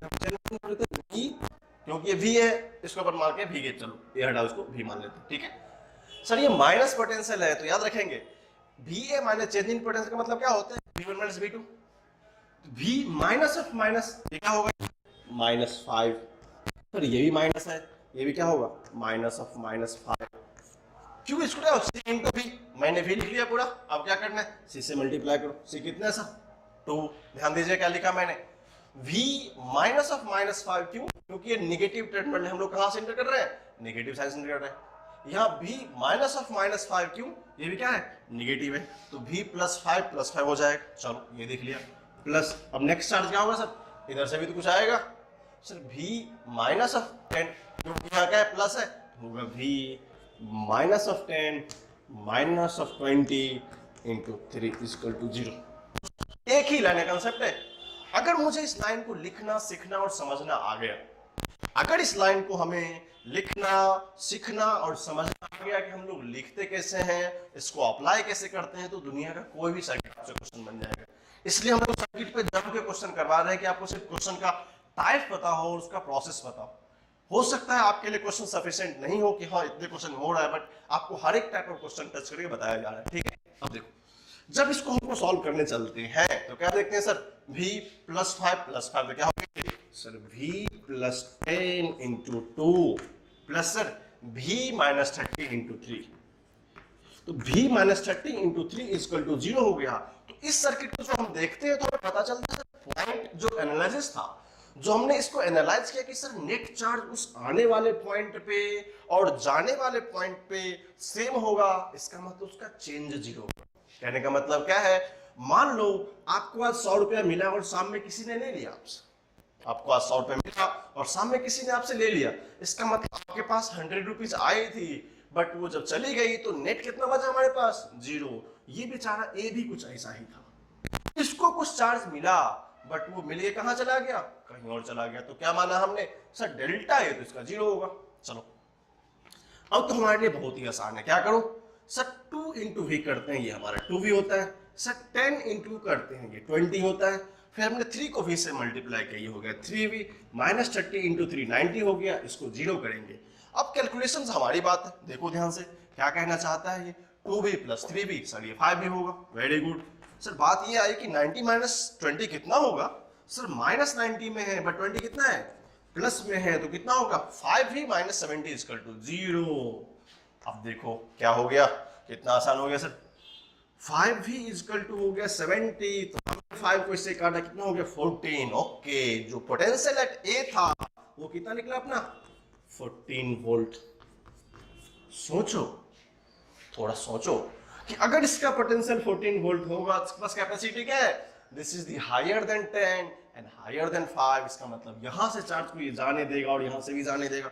क्योंकि ये V है, इसको अपन मान के V के, चलो ये हटाओ, इसको V मान लेते हैं। ठीक है सर, ये माइनस पोटेंशियल है, तो याद रखेंगे VA minus change in potential का मतलब क्या होता है, V1 माइनस V2। तो V माइनस ऑफ माइनस ये क्या होगा, -5। फिर ये भी माइनस है, ये भी क्या होगा माइनस ऑफ -5। क्यों इसको क्या सी इंटू बी, मैंने भी लिख लिया पूरा। अब क्या करना है, सी से मल्टीप्लाई करो। सी कितना सा 2। ध्यान दीजिए क्या लिखा मैंने, v माइनस ऑफ -5। क्यों, क्योंकि ये निगेटिव टर्मिनल हम लोग कहां से इंटर कर रहे हैं, नेगेटिव साइड से इंटर कर रहे हैं। यहाँ v माइनस ऑफ -5, क्यों, ये भी क्या है निगेटिव है, तो v +5 हो जाएगा। चलो ये देख लिया प्लस। अब नेक्स्ट चार्ज क्या होगा सर, इधर से भी तो कुछ आएगा सर, v माइनस ऑफ 10, क्योंकि यहाँ क्या है प्लस है, होगा v minus of 10 minus of 20 into 3 equal to 0। एक ही लाइन का कंसेप्ट है। अगर मुझे इस लाइन को लिखना सीखना और समझना आ गया, अगर इस लाइन को हमें लिखना सीखना और समझना आ गया कि हम लोग लिखते कैसे हैं, इसको अप्लाई कैसे करते हैं, तो दुनिया का कोई भी सर्किट आपसे क्वेश्चन बन जाएगा। इसलिए हम लोग सर्किट पे जम के क्वेश्चन करवा रहे हैं कि आपको सिर्फ क्वेश्चन का टाइप पता हो और उसका प्रोसेस पता हो सकता है आपके लिए क्वेश्चन सफिशिएंट नहीं हो कि हाँ इतने क्वेश्चन हो रहा है, बट आपको हर एक टाइप ऑफ क्वेश्चन टच करके बताया जा रहा है। ठीक है, अब देखो जब इसको हमको सॉल्व करने चलते हैं तो क्या देखते हैं सर, v +5 तो क्या होगा sir, v +10 into 2 plus sir v -30 into 3। तो v -30 इंटू 3 इक्वल टू 0 हो गया। तो इस सर्किट को जो हम देखते हैं तो हमें पता चलता है पॉइंट जो एनालिसिस था, जो हमने इसको एनालाइज किया कि सर नेट चार्ज उस आने वाले पॉइंट पे और जाने वाले पॉइंट पे सेम होगा, इसका मतलब उसका चेंज 0 होगा। कहने का मतलब क्या है, मान लो आपको आज 100 रुपया मिला और शाम में किसी ने ले लिया आपसे, आपको आज 100 रुपया मिला और शाम में किसी ने आपसे ले लिया, इसका मतलब आपके पास 100 रुपीज आई थी, बट वो जब चली गई तो नेट कितना बचा हमारे पास 0। ये बेचारा ए भी कुछ ऐसा ही था, इसको कुछ चार्ज मिला बट वो मिल के कहां चला गया, कहीं और चला गया। तो क्या माना हमने सर डेल्टा है तो इसका 0 होगा। चलो अब तो हमारे लिए बहुत ही आसान है, क्या करो सर 2 इंटू v करते हैं, ये हमारा 2v होता है, सर 10 इंटू करते हैं ये 20 होता है, फिर हमने 3 को v से मल्टीप्लाई किया, ये हो गया 3v -30 इंटू 3 90 हो गया, इसको 0 करेंगे। अब कैलकुलेशन हमारी बात है, देखो ध्यान से क्या कहना चाहता है ये, 2v + 3v, सर ये 5v होगा, वेरी गुड। सर बात ये आई कि 90 - 20 कितना होगा, सर -90 में है बट 20 कितना है प्लस में है, तो कितना होगा 5v - 70 = 0। अब देखो क्या हो गया, कितना आसान हो गया सर, 5v = हो गया 70, तो हमने 5 को इससे काटा, कितना हो गया 14। ओके, जो पोटेंशियल एट ए था वो कितना निकला अपना 14 वोल्ट। सोचो, थोड़ा सोचो कि अगर इसका पोटेंशियल 14 वोल्ट होगा तो इसके पास कैपेसिटी क्या है, this is the higher than 10 and higher than 5, इसका मतलब यहां से चार्ज को ये जाने देगा और यहां से भी जाने देगा।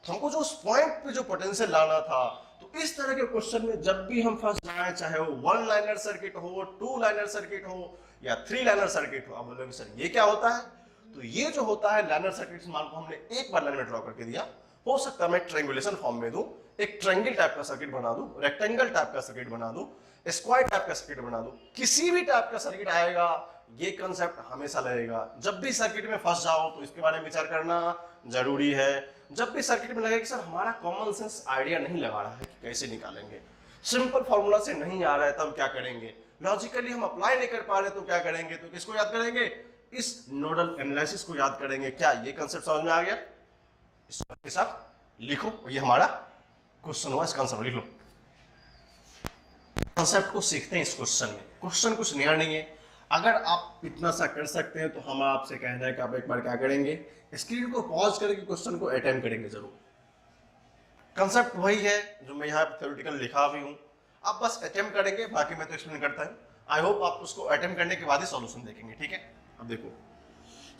तो हमको जो उस पॉइंट पे जो पोटेंशियल लाना था, तो इस तरह के क्वेश्चन में जब भी हम फंस जाए, चाहे वो 1 लाइनर सर्किट हो, 2 लाइनर सर्किट हो या 3 लाइनर सर्किट हो, आप बोलोगे सर ये क्या होता है, तो ये जो होता है लाइनर सर्किट, मान को हमने एक बार लाइन में ड्रॉ करके दिया, हो सकता है मैं ट्रायंगुलेशन फॉर्म में दूं, एक ट्रायंगल टाइप का सर्किट बना दूं, रेक्टेंगल टाइप का सर्किट बना दूं, स्क्वायर टाइप का सर्किट बना दूं, किसी भी टाइप का सर्किट आएगा, ये कंसेप्ट हमेशा लगेगा। जब भी सर्किट में फंस जाओ तो इसके बारे में विचार करना जरूरी है। जब भी सर्किट में लगे कि सर हमारा कॉमन सेंस आइडिया नहीं लगा रहा है कि कैसे निकालेंगे, सिंपल फॉर्मूला से नहीं आ रहा है, तब क्या करेंगे, लॉजिकली हम अप्लाई नहीं कर पा रहे तो क्या करेंगे, तो किसको याद करेंगे, इस नोडल एनालिसिस को याद करेंगे। क्या ये कंसेप्ट समझ में आ गया, इसके साथ लिखो, ये हमारा क्वेश्चन हुआ, इसका आंसर लिख लो। कंसेप्ट को सीखते हैं इस क्वेश्चन में, क्वेश्चन कुछ नया नहीं है। अगर आप इतना सा कर सकते हैं तो हम आपसे कहना है कि आप एक बार क्या करेंगे, स्क्रीन को पॉज करके क्वेश्चन को अटेम्प्ट करेंगे जरूर। कंसेप्ट वही है जो मैं यहाँ थ्योरेटिकल लिखा भी हूँ, आप बस अटेम्प्ट करेंगे, बाकी मैं तो एक्सप्लेन करता हूँ। आई होप आप उसको अटेम्प्ट करने के बाद ही सॉल्यूशन देखेंगे, ठीक है। अब देखो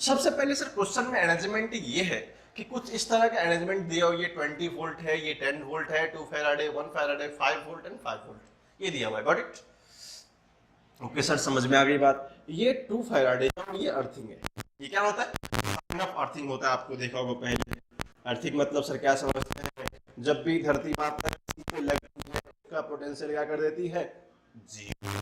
सबसे पहले सर क्वेश्चन में अरेंजमेंट ये है कि कुछ इस तरह का अरेंजमेंट दिया हो, ये 20 वोल्ट है, ये 10 वोल्ट है, 2 Faraday, 1 Faraday, 5 volt and 5 volt, ये दिया हुआ है, गॉट इट। ओके सर, समझ में आ गई बात। ये 2 फैराडे ये अर्थिंग है, ये क्या होता है अर्थिंग होता है, आपको देखा होगा पहले। अर्थिंग मतलब सर क्या समझते हैं, जब भी धरती माता पे लगती है उसका पोटेंशियल क्या कर देती है, जीरो।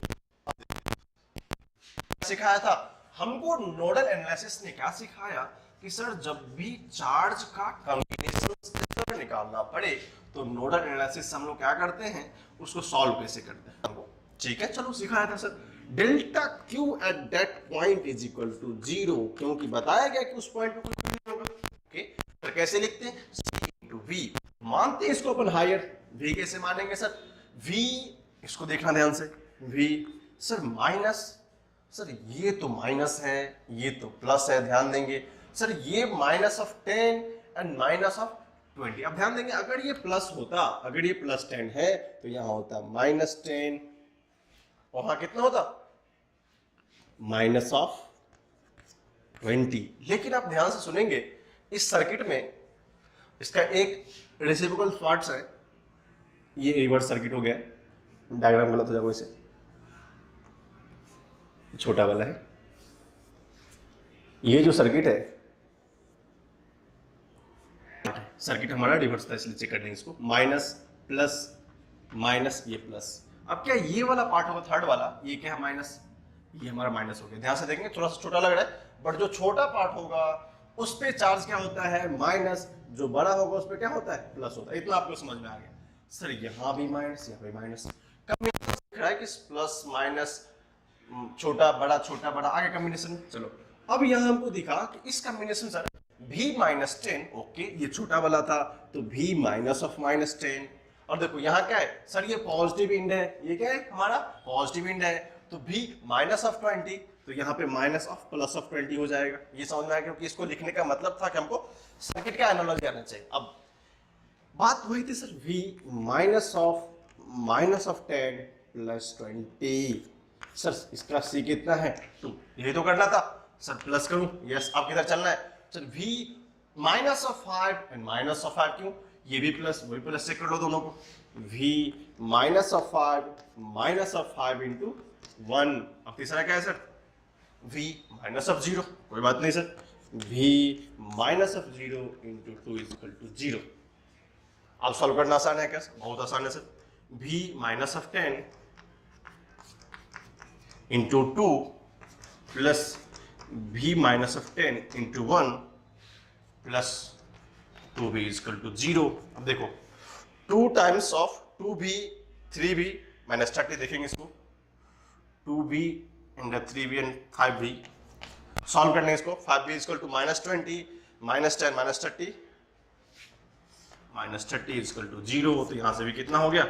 सिखाया था हमको नोडल एनालिसिस ने, क्या सिखाया कि सर जब भी चार्ज का कॉम्बिनेशन निकालना पड़े तो नोडल एनालिसिस हम लोग क्या करते हैं, उसको सॉल्व कैसे करते हैं हमको, ठीक है। चलो सिखाया था sir, delta Q at that point is equal to 0, क्योंकि बताया गया कि उस पॉइंट पे कुछ नहीं होगा। ओके, तो कैसे लिखते हैं, C इंटू वी। मानते हैं इसको अपन हायर, V कैसे मानेंगे सर, V इसको देखना ध्यान से, V सर माइनस, सर ये तो माइनस है, ये तो प्लस है, ध्यान देंगे सर ये minus of 10 and minus of 20। अब ध्यान देंगे अगर ये प्लस होता, अगर ये प्लस 10 है तो यहां होता माइनस 10, वहां कितना होता माइनस ऑफ 20। लेकिन आप ध्यान से सुनेंगे इस सर्किट में इसका एक रेसिप्रोकल पार्ट्स है, ये रिवर्स सर्किट हो गया, डायग्राम गलत हो जाएगा इसे, छोटा वाला है, ये जो सर्किट है सर्किट हमारा रिवर्स था इसलिए चेक कर लेंगे इसको, माइनस प्लस माइनस ये प्लस। अब क्या ये वाला पार्ट होगा थर्ड वाला, ये क्या है माइनस, ये हमारा माइनस हो गया। ध्यान से देखेंगे थोड़ा सा छोटा लग रहा है बट जो छोटा पार्ट होगा उस पे चार्ज क्या होता है माइनस, जो बड़ा होगा उस पे क्या होता है प्लस होता है। इतना आपको समझ में आ गया। सर यहाँ भी माइनस यहाँ भी माइनस, कॉम्बिनेशन दिख रहा है कि प्लस माइनस छोटा बड़ा आगे कॉम्बिनेशन। चलो अब यहाँ हमको दिखा कि इस combination sir v minus 10, okay ये छोटा वाला था तो v माइनस ऑफ माइनस 10, और देखो यहाँ क्या है सर ये पॉजिटिव इंड है, ये क्या है हमारा पॉजिटिव इंड है, तो v माइनस ऑफ 20 तो यहाँ पे माइनस ऑफ प्लस ऑफ 20 हो जाएगा। ये समझ में आया क्योंकि इसको लिखने का मतलब था कि हमको सर्किट का एनालॉजी आना चाहिए। अब बात वही थी sir v minus of 10 plus 20, sir इसका c कितना है 2, यही तो करना था सर, प्लस करूं यस आप किधर चलना है sir v minus of 5 and minus of 5, क्यों ये भी प्लस वही प्लस से कर लो दोनों को, v माइनस ऑफ 5 इंटू 1। अब तीसरा क्या है सर v माइनस ऑफ 0, कोई बात नहीं sir, v minus of 0 into 2 is equal to 0। आप सॉल्व करना आसान है क्या, बहुत आसान है sir, v minus of 10 into 2 plus v minus of 10 into 1 plus 2v is equal to 0। अब देखो 2 times of 2v 3v minus 30, देखेंगे इसको 2v into 3v and 5v, solve करने इसको 5v is equal to minus 20 minus 10 minus 30 minus 30 is equal to 0। तो यहां से भी कितना हो गया,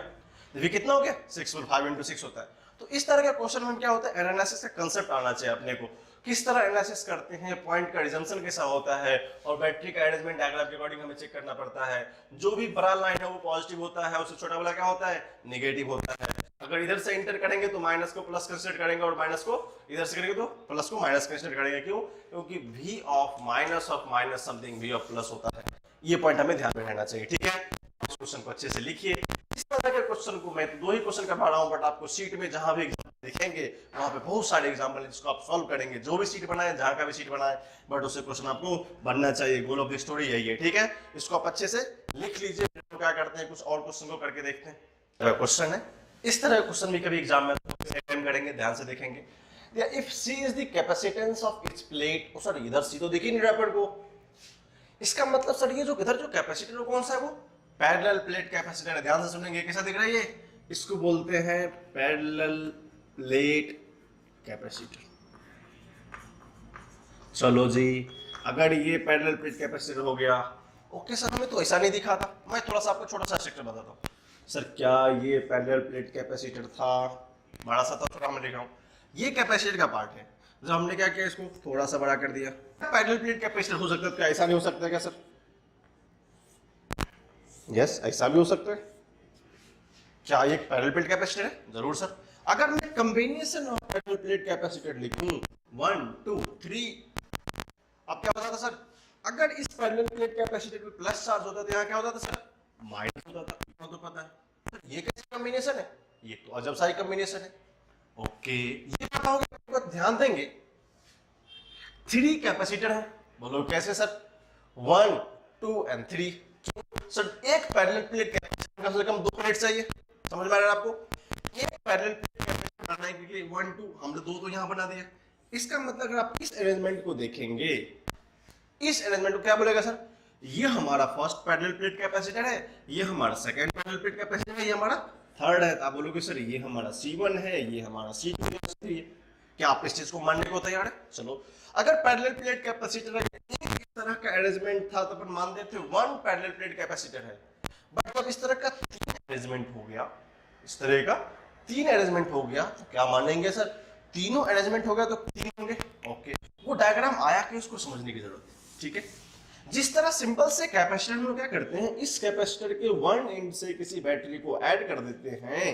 v कितना हो गया 6, 5 इंटू 6 होता है। तो इस तरह के क्वेश्चन में क्या होता है एनालिसिस का कंसेप्ट आना चाहिए अपने को, किस तरह एनालिसिस करते हैं, पॉइंट का रिजम्पशन कैसा होता है, और बैटरी का अरेंजमेंट डायग्राम के अकॉर्डिंग हमें चेक करना पड़ता है। जो भी बड़ा लाइन है वो पॉजिटिव होता है, उससे छोटा वाला क्या होता है नेगेटिव होता है। अगर इधर से इंटर करेंगे तो माइनस को प्लस कंसीडर करेंगे और माइनस को इधर से करेंगे तो प्लस को माइनस कंसीडर करेंगे। क्यों, क्योंकि v of minus something v of plus होता है। ये पॉइंट हमें ध्यान में रहना चाहिए, ठीक है। इस क्वेश्चन को अच्छे से लिखिए। इस तरह के क्वेश्चन को मैं 2 ही क्वेश्चन कर पा रहा हूं, बट आपको शीट में जहां भी एग्जाम्पल दिखेंगे वहां पे बहुत सारे एग्जाम्पल है जिसको आप सॉल्व करेंगे। जो भी शीट बनाए, जहां का भी शीट बनाए, बट उससे क्वेश्चन आपको बनना चाहिए। गोल ऑफ द स्टोरी यही है, ठीक है। इसको आप अच्छे से लिख लीजिए। तो क्या करते हैं, कुछ और क्वेश्चन को करके देखते हैं। क्वेश्चन है इस तरह का क्वेश्चन भी कभी एग्जाम में अटेम्प्ट करेंगे, ध्यान से देखेंगे। If C is the capacitance of its plate, sir इधर C तो दिख ही नहीं रहा अपन को, इसका मतलब सर ये जो इधर जो कैपेसिटर कौन सा है वो पैरेलल प्लेट कैपेसिटर है। ध्यान से सुनेंगे, कैसा दिख रहा है ये, इसको बोलते हैं पैरेलल प्लेट कैपेसिटर। चलो जी, अगर ये पैरेलल प्लेट कैपेसिटर हो गया, ओके सर हमें तो ऐसा नहीं दिखा था। मैं थोड़ा सा आपको छोटा सा स्ट्रक्चर बताता हूँ। सर क्या ये पैरेलल प्लेट कैपेसिटर था, बड़ा सा था, थोड़ा मैं लिख रहा हूँ। ये कैपेसिटर का पार्ट है, जब हमने क्या किया, इसको थोड़ा सा बड़ा कर दिया। पैरेलल प्लेट कैपेसिटर हो सकता है क्या, ऐसा नहीं हो सकता क्या सर? यस, ऐसा भी हो सकता है। क्या ये पैरेलल प्लेट कैपेसिटर है? जरूर सर। अगर मैं combination of parallel plate capacitor लिखूं 1 2 3, अब क्या होता था सर, अगर इस पैरेलल प्लेट कैपेसिटर पे प्लस चार्ज होता तो यहाँ क्या होता था सर, माइनस होता था। तो पता है सर ये कैसे कॉम्बिनेशन है, ये तो अजब सा ही कॉम्बिनेशन है। ओके, ये पता होगा, ध्यान देंगे 3 कैपेसिटर है। बोलो कैसे सर, 1 2 एंड 3। सर एक पैरेलल प्लेट कैपेसिटर कम से कम 2 प्लेट चाहिए, समझ में आ रहा है आपको? एक पैरेलल प्लेट कैपेसिटर बनाने के लिए 1 2 हमने 2 तो यहां बना दिया। इसका मतलब अगर आप इस अरेंजमेंट को देखेंगे, इस अरेंजमेंट को क्या बोलेगा सर, ये हमारा फर्स्ट पैरेलल प्लेट कैपेसिटर है, ये हमारा सेकंड पैरेलल प्लेट कैपेसिटर है, ये हमारा थर्ड है। तो आप बोलोगे सर ये हमारा C1 है, ये हमारा C2 है। क्या आप इस चीज को मानने को तैयार है? चलो, अगर पैरेलल प्लेट कैपेसिटर तरह का अरेंजमेंट था तो अपन मान देते वन पैरेलल प्लेट कैपेसिटर है। बट जब इस तरह का तीन अरेंजमेंट हो गया, इस तरह का तीन अरेंजमेंट हो गया तो क्या मानेंगे सर, तीनों अरेंजमेंट हो गया तो तीन होंगे। ओके, वो डायग्राम आया कि उसको समझने की जरूरत है। ठीक है, जिस तरह सिंपल से कैपेसिटर में क्या करते हैं, इस कैपेसिटर के वन एंड से किसी बैटरी को ऐड कर देते हैं,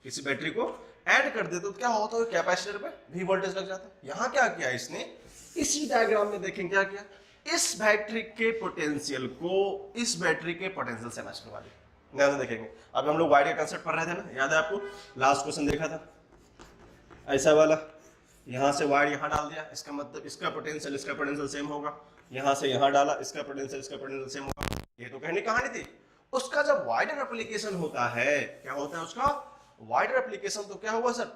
किसी बैटरी को ऐड कर देते तो क्या होता है, कैपेसिटर पे भी वोल्टेज लग जाता है। यहां क्या किया इसने, इसी डायग्राम में देखें क्या किया, इस बैटरी के पोटेंशियल को इस बैटरी के पोटेंशियल से मैच करवा दिया। ध्यान से देखेंगे, अब हम लोग वायर का कंसेप्ट पढ़ रहे थे ना, याद है आपको, लास्ट क्वेश्चन देखा था ऐसा वाला, यहां से वायर यहां डाल दिया, इसका मतलब इसका पोटेंशियल सेम होगा, यहां से यहां डाला, इसका पोटेंशियल सेम होगा। ये तो कहने कहानी थी। उसका जब वाइडर एप्लीकेशन होता है, क्या होता है उसका वाइडर एप्लीकेशन, तो क्या हुआ सर,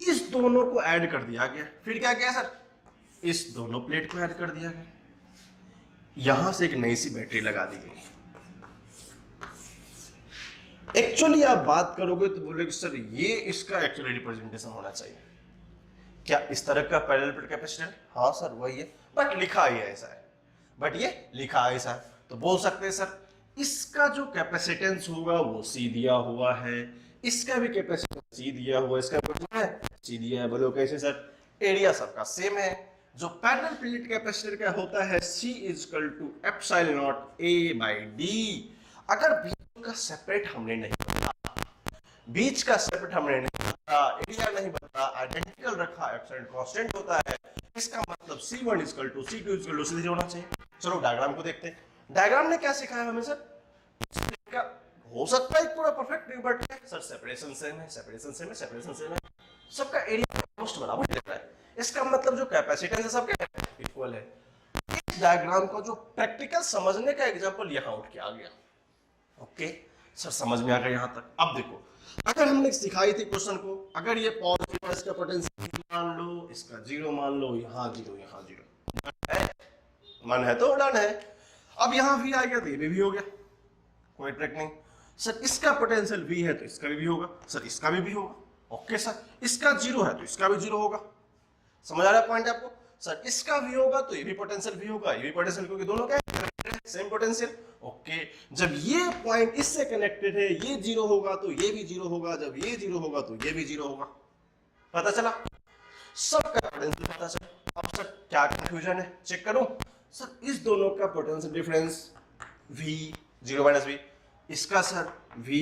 इस दोनों को ऐड कर दिया गया। फिर क्या किया सर, इस दोनों प्लेट को ऐड कर दिया गया, यहां से एक नई सी बैटरी लगा दी गई। एक्चुअली आप बात करोगे तो बोलोगे सर ये इसका एक्चुअली रिप्रेजेंटेशन होना चाहिए, क्या इस तरह का पैरेलल प्लेट कैपेसिटर, हाँ सर वही है, बट लिखा ही ऐसा है, बट ये लिखा ऐसा है। तो बोल सकते हैं सर इसका जो कैपेसिटेंस होगा वो सी दिया हुआ है, इसका भी कैपेसिटेंस सी दिया हुआ है, इसका भी है सी दिया है। बोलो कैसे सर, एरिया सबका सेम है। जो पैरेलल प्लेट कैपेसिटर का होता है C = एप्सिलॉन नॉट A/D। अगर बीच का सेपरेट हमने नहीं बता, बीच का सेपरेट हमने नहीं बता, एरिया नहीं बता, आइडेंटिकल रखा, एप्सिलॉन कांस्टेंट होता है, इसका मतलब C1 = C2 = C3 होना चाहिए। चलो डायग्राम को देखते हैं। डायग्राम ने क्या सिखाया हमें सर, हो सकता है पूरा परफेक्ट नहीं, बट सर सेपरेशन सेम है, सेपरेशन सेम है, सेपरेशन सेम है, सबका एरिया ऑलमोस्ट बराबर दिख रहा है, इसका मतलब जो कैपेसिटेंस है सबके इक्वल है। इस डायग्राम को जो प्रैक्टिकल समझने का एग्जांपल यहां उठ के आ गया। ओके सर, समझ में आ गया यहां तक। अब देखो, अगर हमने सिखाई थी क्वेश्चन को, अगर ये पॉजिटिव है, इसका पोटेंशियल मान लो, इसका जीरो मान लो, यहां जीरो यहां जीरो, मन है तो डन है। अब यहां भी आ गया तो ये भी हो गया, कोई ट्रिक नहीं। सर इसका पोटेंशियल V है तो इसका भी होगा, सर इसका भी होगा। ओके सर, इसका जीरो है तो इसका भी जीरो होगा। समझ आ रहा है पॉइंट आपको? सर इसका V होगा तो ये भी पोटेंशियल V होगा, ये भी पोटेंशियल, क्योंकि दोनों क्या है, सेम पोटेंशियल। ओके, जब ये पॉइंट इससे कनेक्टेड है, ये जीरो होगा तो ये भी जीरो होगा, जब ये जीरो होगा तो ये भी जीरो होगा। पता चला, सबका पोटेंशियल पता चला। अब सर क्या कंफ्यूजन है, चेक करूं। सर इस दोनों का पोटेंशियल डिफरेंस V, 0 - V, इसका सर V,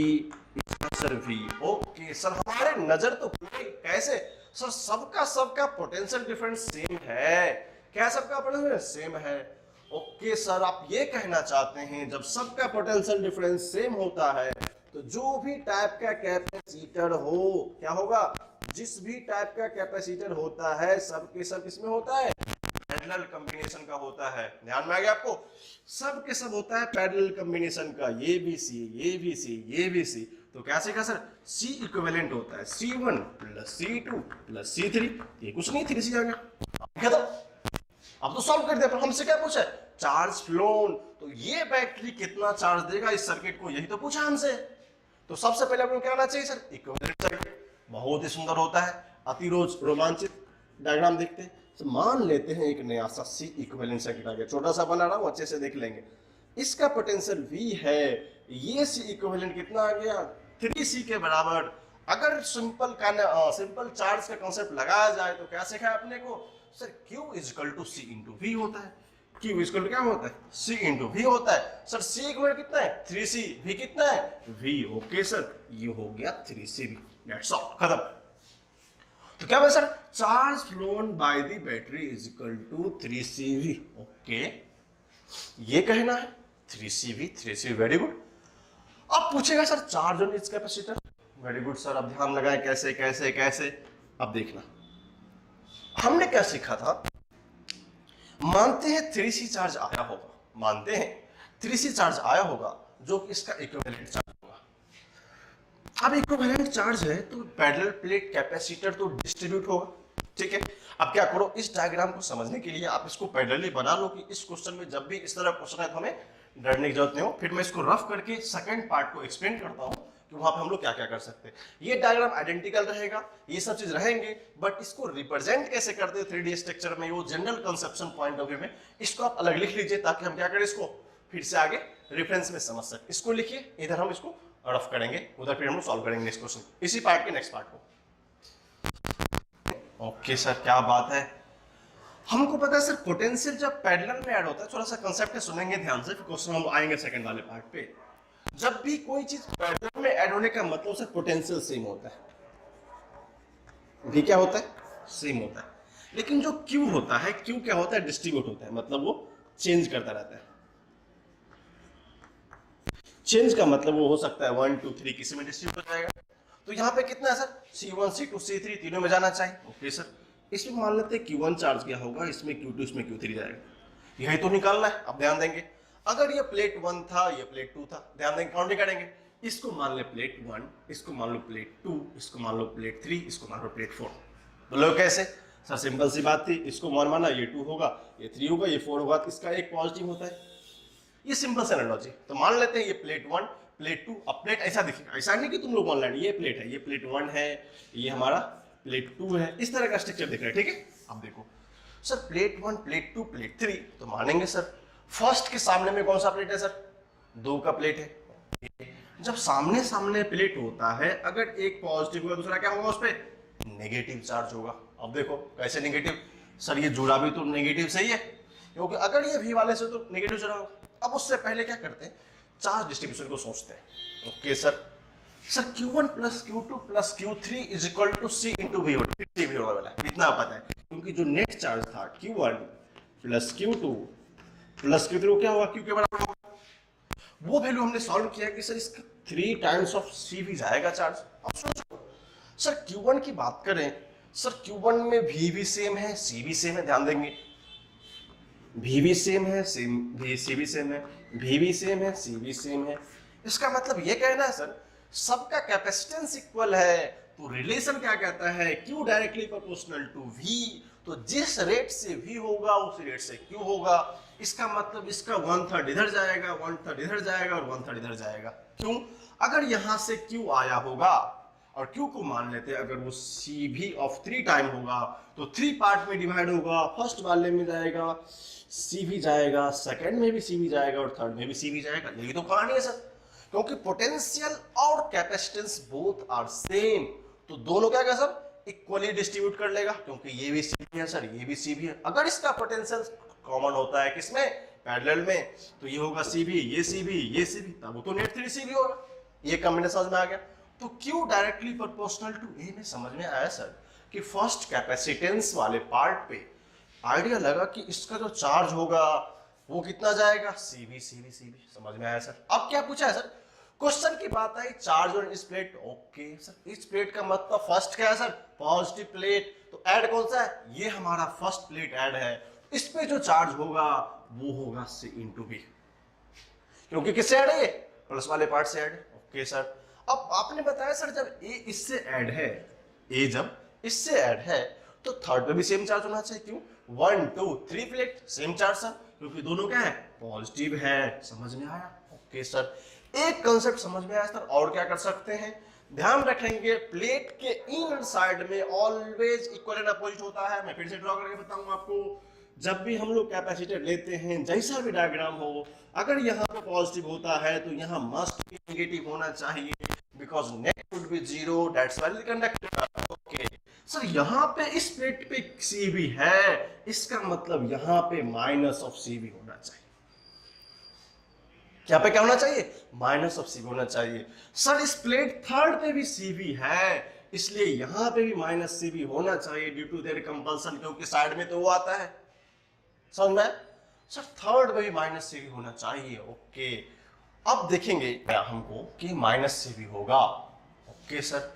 इसका सर V। ओके सर, हमारे नजर तो पूरी कैसे सर, सबका पोटेंशियल डिफरेंस सेम है। क्या सबका पोटेंशियल सेम है? ओके सर, आप ये कहना चाहते हैं जब सबका पोटेंशियल डिफरेंस सेम होता है तो जो भी टाइप का कैपेसिटर हो, क्या होगा, जिस भी टाइप का कैपेसिटर होता है सबके सब इसमें होता है पैरेलल कॉम्बिनेशन का होता है। ध्यान में आ गया आपको, सब के सब होता है पैरेलल कॉम्बिनेशन का, ये भी C, ये भी C, ये भी C। तो क्या सीखा सर, C इक्विवेलेंट होता है C1 + C2 + C3। ये कुछ नहीं, 3C आ गया। अब तो सॉल्व कर दिया, पर हमसे क्या पूछा है, चार्ज फ्लोन। तो ये बैटरी कितना चार्ज देगा इस सर्किट को, यही तो पूछा हमसे। तो सबसे पहले अपने क्या आना चाहिए सर, इक्विवेलेंट सर्किट। बहुत ही सुंदर होता है, अति रोमांचित डायग्राम देखते हैं। तो मान लेते हैं एक नया सा C इक्विवेलेंट सर्किट आ गया, छोटा सा बना रहा हूं, अच्छे से देख लेंगे। इसका पोटेंशियल V है, ये C इक्विवेलेंट कितना आ गया, 3C के बराबर। अगर सिंपल चार्ज का कॉन्सेप्ट लगाया जाए तो क्या सीखा है अपने को सर, Q = C × V होता है। Q = क्या होता है, C × V होता है। सर C इक्विवेलेंट कितना है, 3C, V कितना है, V। ओके सर, ये हो गया 3CV, दैट्स ऑल, खत्म। तो क्या sir, charge phloem by the battery = 3CV। Okay, ये कहना है 3CV, वेरी गुड। अब पूछेगा sir charge on it's capacitor, very good sir. अब ध्यान लगाए कैसे कैसे कैसे। अब देखना, हमने क्या सीखा था, मानते हैं 3C चार्ज आया होगा, मानते हैं 3C चार्ज आया होगा जो कि इसका इक्विवेलेंट चार्ज होगा। अब इक्विवेलेंट चार्ज है तो पैरेलल प्लेट कैपेसिटर तो डिस्ट्रीब्यूट होगा, ठीक है। अब क्या करो, इस डायग्राम को समझने के लिए आप इसको पैरेलली बना लो कि इस क्वेश्चन में जब भी इस तरह क्वेश्चन है तो हमें डरने की जरूरत नहीं हो। फिर मैं इसको रफ करके सेकंड पार्ट को एक्सप्लेन करता हूं कि वहां पे हम लोग क्या क्या कर सकते हैं। ये डायग्राम आइडेंटिकल रहेगा, ये सब चीज रहेंगे, बट इसको रिप्रेजेंट कैसे करते हैं 3D स्ट्रक्चर में, वो general conception point of view में इसको आप अलग लिख लीजिए, ताकि हम क्या करें इसको फिर से आगे रेफरेंस में समझ सकते। इसको लिखिए, इधर हम इसको रफ करेंगे, उधर फिर हम लोग सॉल्व करेंगे नेक्स्ट क्वेश्चन, इसी पार्ट के नेक्स्ट पार्ट को। ओके सर, क्या बात है। हमको पता है सर पोटेंशियल जब पैरेलल में ऐड होता है, थोड़ा सा कंसेप्ट है, सुनेंगे ध्यान से, फिर क्वेश्चन हम आएंगे सेकंड वाले पार्ट पे। जब भी कोई चीज पैरेलल में ऐड होने का मतलब सर पोटेंशियल सेम होता है, भी क्या होता है, सेम होता है। लेकिन जो क्यू होता है, क्यू क्या होता है, डिस्ट्रीब्यूट होता है, मतलब वो चेंज करता रहता है। चेंज का मतलब वो हो सकता है 1 2 3 किसी में डिस्ट्रीब्यूट हो जाएगा। तो यहाँ पे कितना है सर, C1 C2 C3 तीनों में जाना चाहिए। ओके सर, इसमें मान लेते हैं Q1 चार्ज क्या होगा, इसमें Q2 इसमें Q3 जाएगा, यही तो निकालना है। अब ध्यान देंगे, अगर ये प्लेट 1 था, ये प्लेट 2 था, ध्यान देंगे काउंटिंग करेंगे, इसको मान ले प्लेट 1, इसको मान लो प्लेट 2, इसको मान लो प्लेट 3, इसको मान लो प्लेट 4। बोलो कैसे सर, सिंपल सी बात थी, इसको 1 माना, ये 2 होगा, ये 3 होगा, ये 4 होगा, इसका एक पॉजिटिव होता है, ये सिंपल सा एनालॉजी। तो मान लेते हैं ये प्लेट 1 प्लेट 2, अब प्लेट ऐसा दिखेगा, ऐसा नहीं कि तुम लोग ऑनलाइन ये प्लेट है, ये प्लेट 1 है, ये हमारा प्लेट 2 है, इस तरह का स्ट्रक्चर दिख रहा है, ठीक है। अब देखो सर, प्लेट 1 प्लेट 2 प्लेट 3, तो मानेंगे सर फर्स्ट के सामने में कौन सा प्लेट है सर, 2 का प्लेट है। जब सामने सामने प्लेट होता है, अगर एक पॉजिटिव होगा दूसरा क्या होगा, उस पर नेगेटिव चार्ज होगा। अब देखो कैसे नेगेटिव, सर ये जुड़ा भी तो नेगेटिव सही है, क्योंकि अगर ये भी वाले से तो नेगेटिव जुड़ा होगा। अब उससे पहले क्या करते हैं, चार्ज डिस्ट्रीब्यूशन को सोचते हैं। Okay sir, sir Q1 plus Q2 plus Q3 is equal to C into V होने वाला है, इतना पता है, क्योंकि जो नेट चार्ज था Q1 plus Q2 plus Q3 क्या होगा, Q के बराबर होगा। वो वैल्यू हमने सॉल्व किया कि सर इसका 3 टाइम्स ऑफ C भी जाएगा चार्ज। अब सोचो सर Q1 की बात करें, सर Q1 में V भी सेम है, C भी सेम है, ध्यान देंगे V भी सेम है, C भी सेम है, V भी सेम है, C भी सेम है। इसका मतलब ये कहना है सर सबका कैपेसिटेंस इक्वल है। तो रिलेशन क्या कहता है, Q directly proportional to V, तो जिस रेट से V होगा उसी रेट से Q होगा। इसका मतलब इसका 1/3 इधर जाएगा, 1/3 इधर जाएगा और 1/3 इधर जाएगा। क्यों, अगर यहां से Q आया होगा और Q को मान लेते हैं, अगर वो CV ऑफ 3 टाइम होगा तो 3 पार्ट में डिवाइड होगा, फर्स्ट वाले में जाएगा CV जाएगा, सेकंड में भी CV जाएगा और थर्ड में भी CV जाएगा। यही तो कहानी है सर, क्योंकि पोटेंशियल और कैपेसिटेंस बोथ आर सेम, तो दोनों क्या क्या सर इक्वली डिस्ट्रीब्यूट कर लेगा, क्योंकि ये भी CV है सर, ये भी CV है। अगर इसका पोटेंशियल कॉमन होता है किसमें, पैरेलल में, तो ये होगा CV, ये CV, ये CV, तब तो नेट 3 CV होगा। ये कॉम्बिनेशन समझ में आ गया। तो Q directly proportional to A में समझ में आया सर कि फर्स्ट कैपेसिटेंस वाले पार्ट पे आइडिया लगा कि इसका जो चार्ज होगा वो कितना जाएगा, CV CV CV, समझ में आया सर। अब क्या पूछा है सर, क्वेश्चन की बात आई चार्ज ऑन इस प्लेट। ओके सर, इस प्लेट का मतलब फर्स्ट क्या है सर, पॉजिटिव प्लेट, तो ऐड कौन सा है, ये हमारा फर्स्ट प्लेट ऐड है, इस पे जो चार्ज होगा वो होगा C इंटू B, क्योंकि किससे ऐड है, ये प्लस वाले पार्ट से ऐड है। ओके सर, अब आपने बताया सर जब A इससे ऐड है, A जब इससे ऐड है तो थर्ड पे भी सेम चार्ज होना चाहिए। क्यों, 1 2 3 प्लेट सेम चार्ज सर, क्योंकि दोनों क्या है, पॉजिटिव है। समझ में आया। ओके सर, एक कंसेप्ट समझ में आया सर। और क्या कर सकते हैं, ध्यान रखेंगे प्लेट के इनर साइड में ऑलवेज इक्वल एंड अपोजिट होता है। मैं फिर से ड्रॉ करके बताऊंगा आपको, जब भी हम लोग कैपेसिटर लेते हैं, जैसा भी डायग्राम हो, अगर यहाँ पे पॉजिटिव होता है तो यहाँ मस्ट भी नेगेटिव होना चाहिए, because net would be 0, that's why the conductor. Okay sir, यहाँ पे इस प्लेट पे CV है, इसका मतलब यहाँ पे माइनस ऑफ CV होना चाहिए। यहाँ पे क्या होना चाहिए, माइनस ऑफ CV होना चाहिए। सर इस प्लेट थर्ड पे भी CV है, इसलिए यहाँ पे भी माइनस CV होना चाहिए ड्यू टू देयर कंपल्सन, क्योंकि साइड में तो वो आता है। समझ में सर, थर्ड में भी माइनस CV होना चाहिए। ओके, अब देखेंगे हमको कि माइनस CV होगा। ओके सर,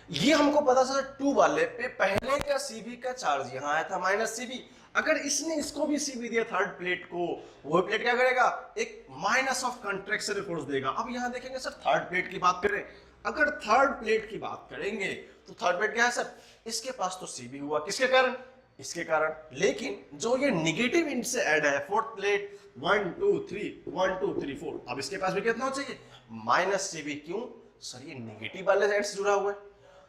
ये हमको पता सर 2 वाले पे पहले का CV का चार्ज यहाँ आया था माइनस CV, अगर इसने इसको भी CV दिया थर्ड प्लेट को, वो प्लेट क्या करेगा, एक माइनस ऑफ कंट्रैक्शन फोर्स देगा। अब यहाँ देखेंगे सर थर्ड प्लेट की बात करें, अगर थर्ड प्लेट की बात करेंगे तो थर्ड प्लेट क्या है सर, इसके पास तो CV हुआ, किसके कारण, इसके कारण। लेकिन जो ये निगेटिव इंड से ऐड है, फोर्थ प्लेट 1 2 3 1 2 3 4, अब इसके पास भी कितना हो चाहिए, माइनस CV। क्यों, सर ये नेगेटिव वाले साइड से जुड़ा हुआ है।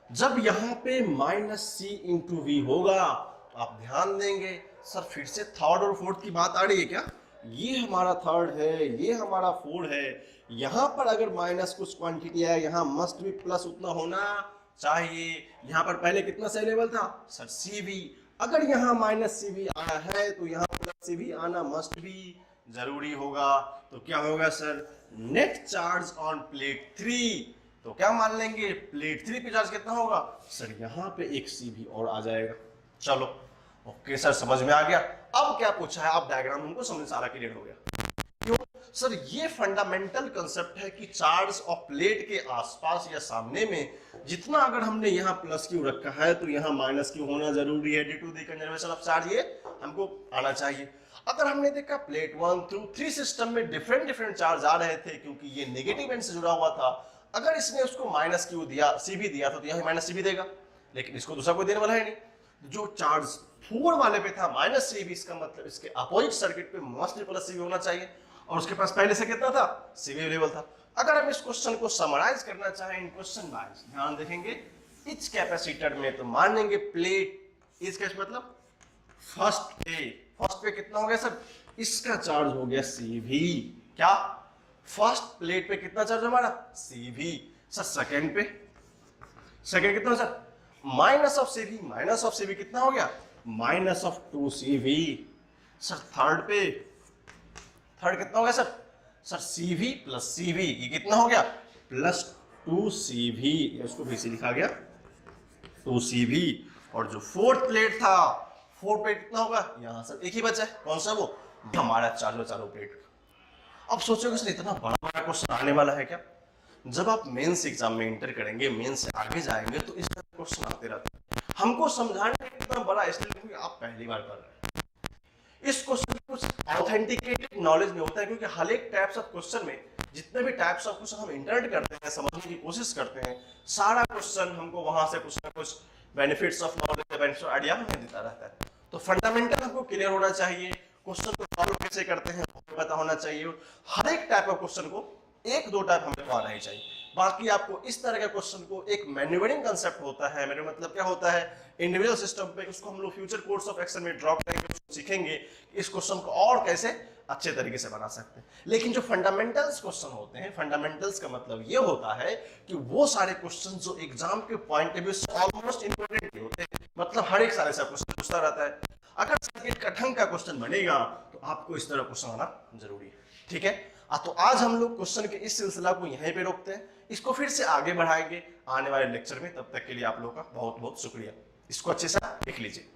जब यहाँ पे माइनस सी इंटू वी होगा तो आप ध्यान देंगे सर फिर से थर्ड और फोर्थ की बात आ रही है क्या? ये हमारा थर्ड है, ये हमारा फोर्थ है। यहाँ पर अगर माइनस कुछ क्वांटिटी है, यहाँ मस्ट भी प्लस उतना होना चाहिए। यहाँ पर पहले कितना अवेलेबल था सर सी वी, अगर यहाँ माइनस सी वी आया है तो यहाँ प्लस सी वी आना मस्ट भी जरूरी होगा। तो क्या होगा sir, net charge on plate 3, तो क्या मान लेंगे प्लेट 3 पे चार्ज कितना होगा सर, यहाँ पे एक सी भी और आ जाएगा। चलो ओके सर, समझ में आ गया। अब क्या पूछा है, आप डायग्राम हमको समझ सारा क्लियर हो गया। क्यों सर, ये फंडामेंटल कंसेप्ट है कि चार्ज ऑफ प्लेट के आसपास या सामने में जितना अगर हमने यहाँ प्लस क्यू रखा है तो यहाँ माइनस क्यू होना जरूरी है, due to the conservation of charge, ये हमको आना चाहिए। अगर हमने देखा प्लेट 1 थ्रू 3 सिस्टम में डिफरेंट चार्ज आ रहे थे क्योंकि ये नेगेटिव एंड से जुड़ा हुआ था, अगर इसने उसको माइनस क्यू दिया, सी भी दिया था तो यहाँ माइनस सी भी देगा, लेकिन इसको दूसरा कोई देने वाला है नहीं। जो चार्ज 4 वाले पे था माइनस सी भी, इसका मतलब इसके अपोजिट सर्किट पे मस्ट प्लस सी भी होना चाहिए, और उसके पास पहले से कितना था सी भी अवेलेबल था। अगर हम इस क्वेश्चन को समराइज करना चाहें इन क्वेश्चन वाइज, ध्यान देखेंगे इच कैपेसिटर में, तो मानेंगे प्लेट इज का मतलब फर्स्ट पे कितना हो गया सर, इसका चार्ज हो गया सी भी, क्या फर्स्ट प्लेट पे कितना चार्ज हमारा सी भी। सर सेकंड पे, सेकंड कितना सर माइनस ऑफ सी भी, माइनस ऑफ सी भी कितना हो गया माइनस ऑफ 2 सी भी। सर थर्ड पे, थर्ड कितना हो गया सर, सर सी भी प्लस सी भी, ये कितना हो गया प्लस 2 सी भी, इसको भी से लिखा गया 2 सी भी। और जो फोर्थ प्लेट था, फोर्थ प्लेट कितना होगा, यहां सर एक ही बचा है, कौन सा, वो हमारा चारों प्लेट। अब सोचोगे सर इतना बड़ा क्वेश्चन आने वाला है क्या? जब आप मेंस एग्जाम में इंटर करेंगे, मेंस से आगे जाएंगे तो इस तरह क्वेश्चन आते रहते हैं। हमको समझाने में कितना बड़ा इसलिए क्योंकि आप पहली बार कर रहे हैं। इस क्वेश्चन में कुछ ऑथेंटिकेटेड नॉलेज नहीं होता है, क्योंकि हर एक टाइप्स ऑफ क्वेश्चन में जितने भी टाइप्स ऑफ क्वेश्चन हम इंटरनेट करते हैं, समझने की कोशिश करते हैं, सारा क्वेश्चन हमको वहां से कुछ ना कुछ benefits of knowledge, benefits of idea हमें देता रहता है। तो फंडामेंटल हमको क्लियर होना चाहिए, क्वेश्चन को सॉल्व कैसे करते हैं पता होना चाहिए। हर एक टाइप ऑफ क्वेश्चन को एक दो टाइप हमें आना ही चाहिए। बाकी आपको इस तरह के क्वेश्चन को एक मैन्यूवरिंग कंसेप्ट होता है, मेरे मतलब क्या होता है, इंडिविजुअल सिस्टम पे उसको हम लोग फ्यूचर कोर्स ऑफ एक्शन में ड्रॉ करेंगे, सीखेंगे इस क्वेश्चन को और कैसे अच्छे तरीके से बना सकते हैं। लेकिन जो फंडामेंटल्स क्वेश्चन होते हैं, फंडामेंटल्स का मतलब ये होता है कि वो सारे क्वेश्चन जो एग्जाम के पॉइंट ऑफ व्यू से ऑलमोस्ट इंपॉर्टेंट होते हैं, मतलब हर एक साल ऐसा क्वेश्चन पूछता रहता है। अगर सर्किट का ढंग का क्वेश्चन बनेगा तो आपको इस तरह क्वेश्चन आना जरूरी है, ठीक है। तो आज हम लोग क्वेश्चन के इस सिलसिला को यहीं पे रोकते हैं, इसको फिर से आगे बढ़ाएंगे आने वाले लेक्चर में। तब तक के लिए आप लोगों का बहुत बहुत शुक्रिया। इसको अच्छे से लिख लीजिए।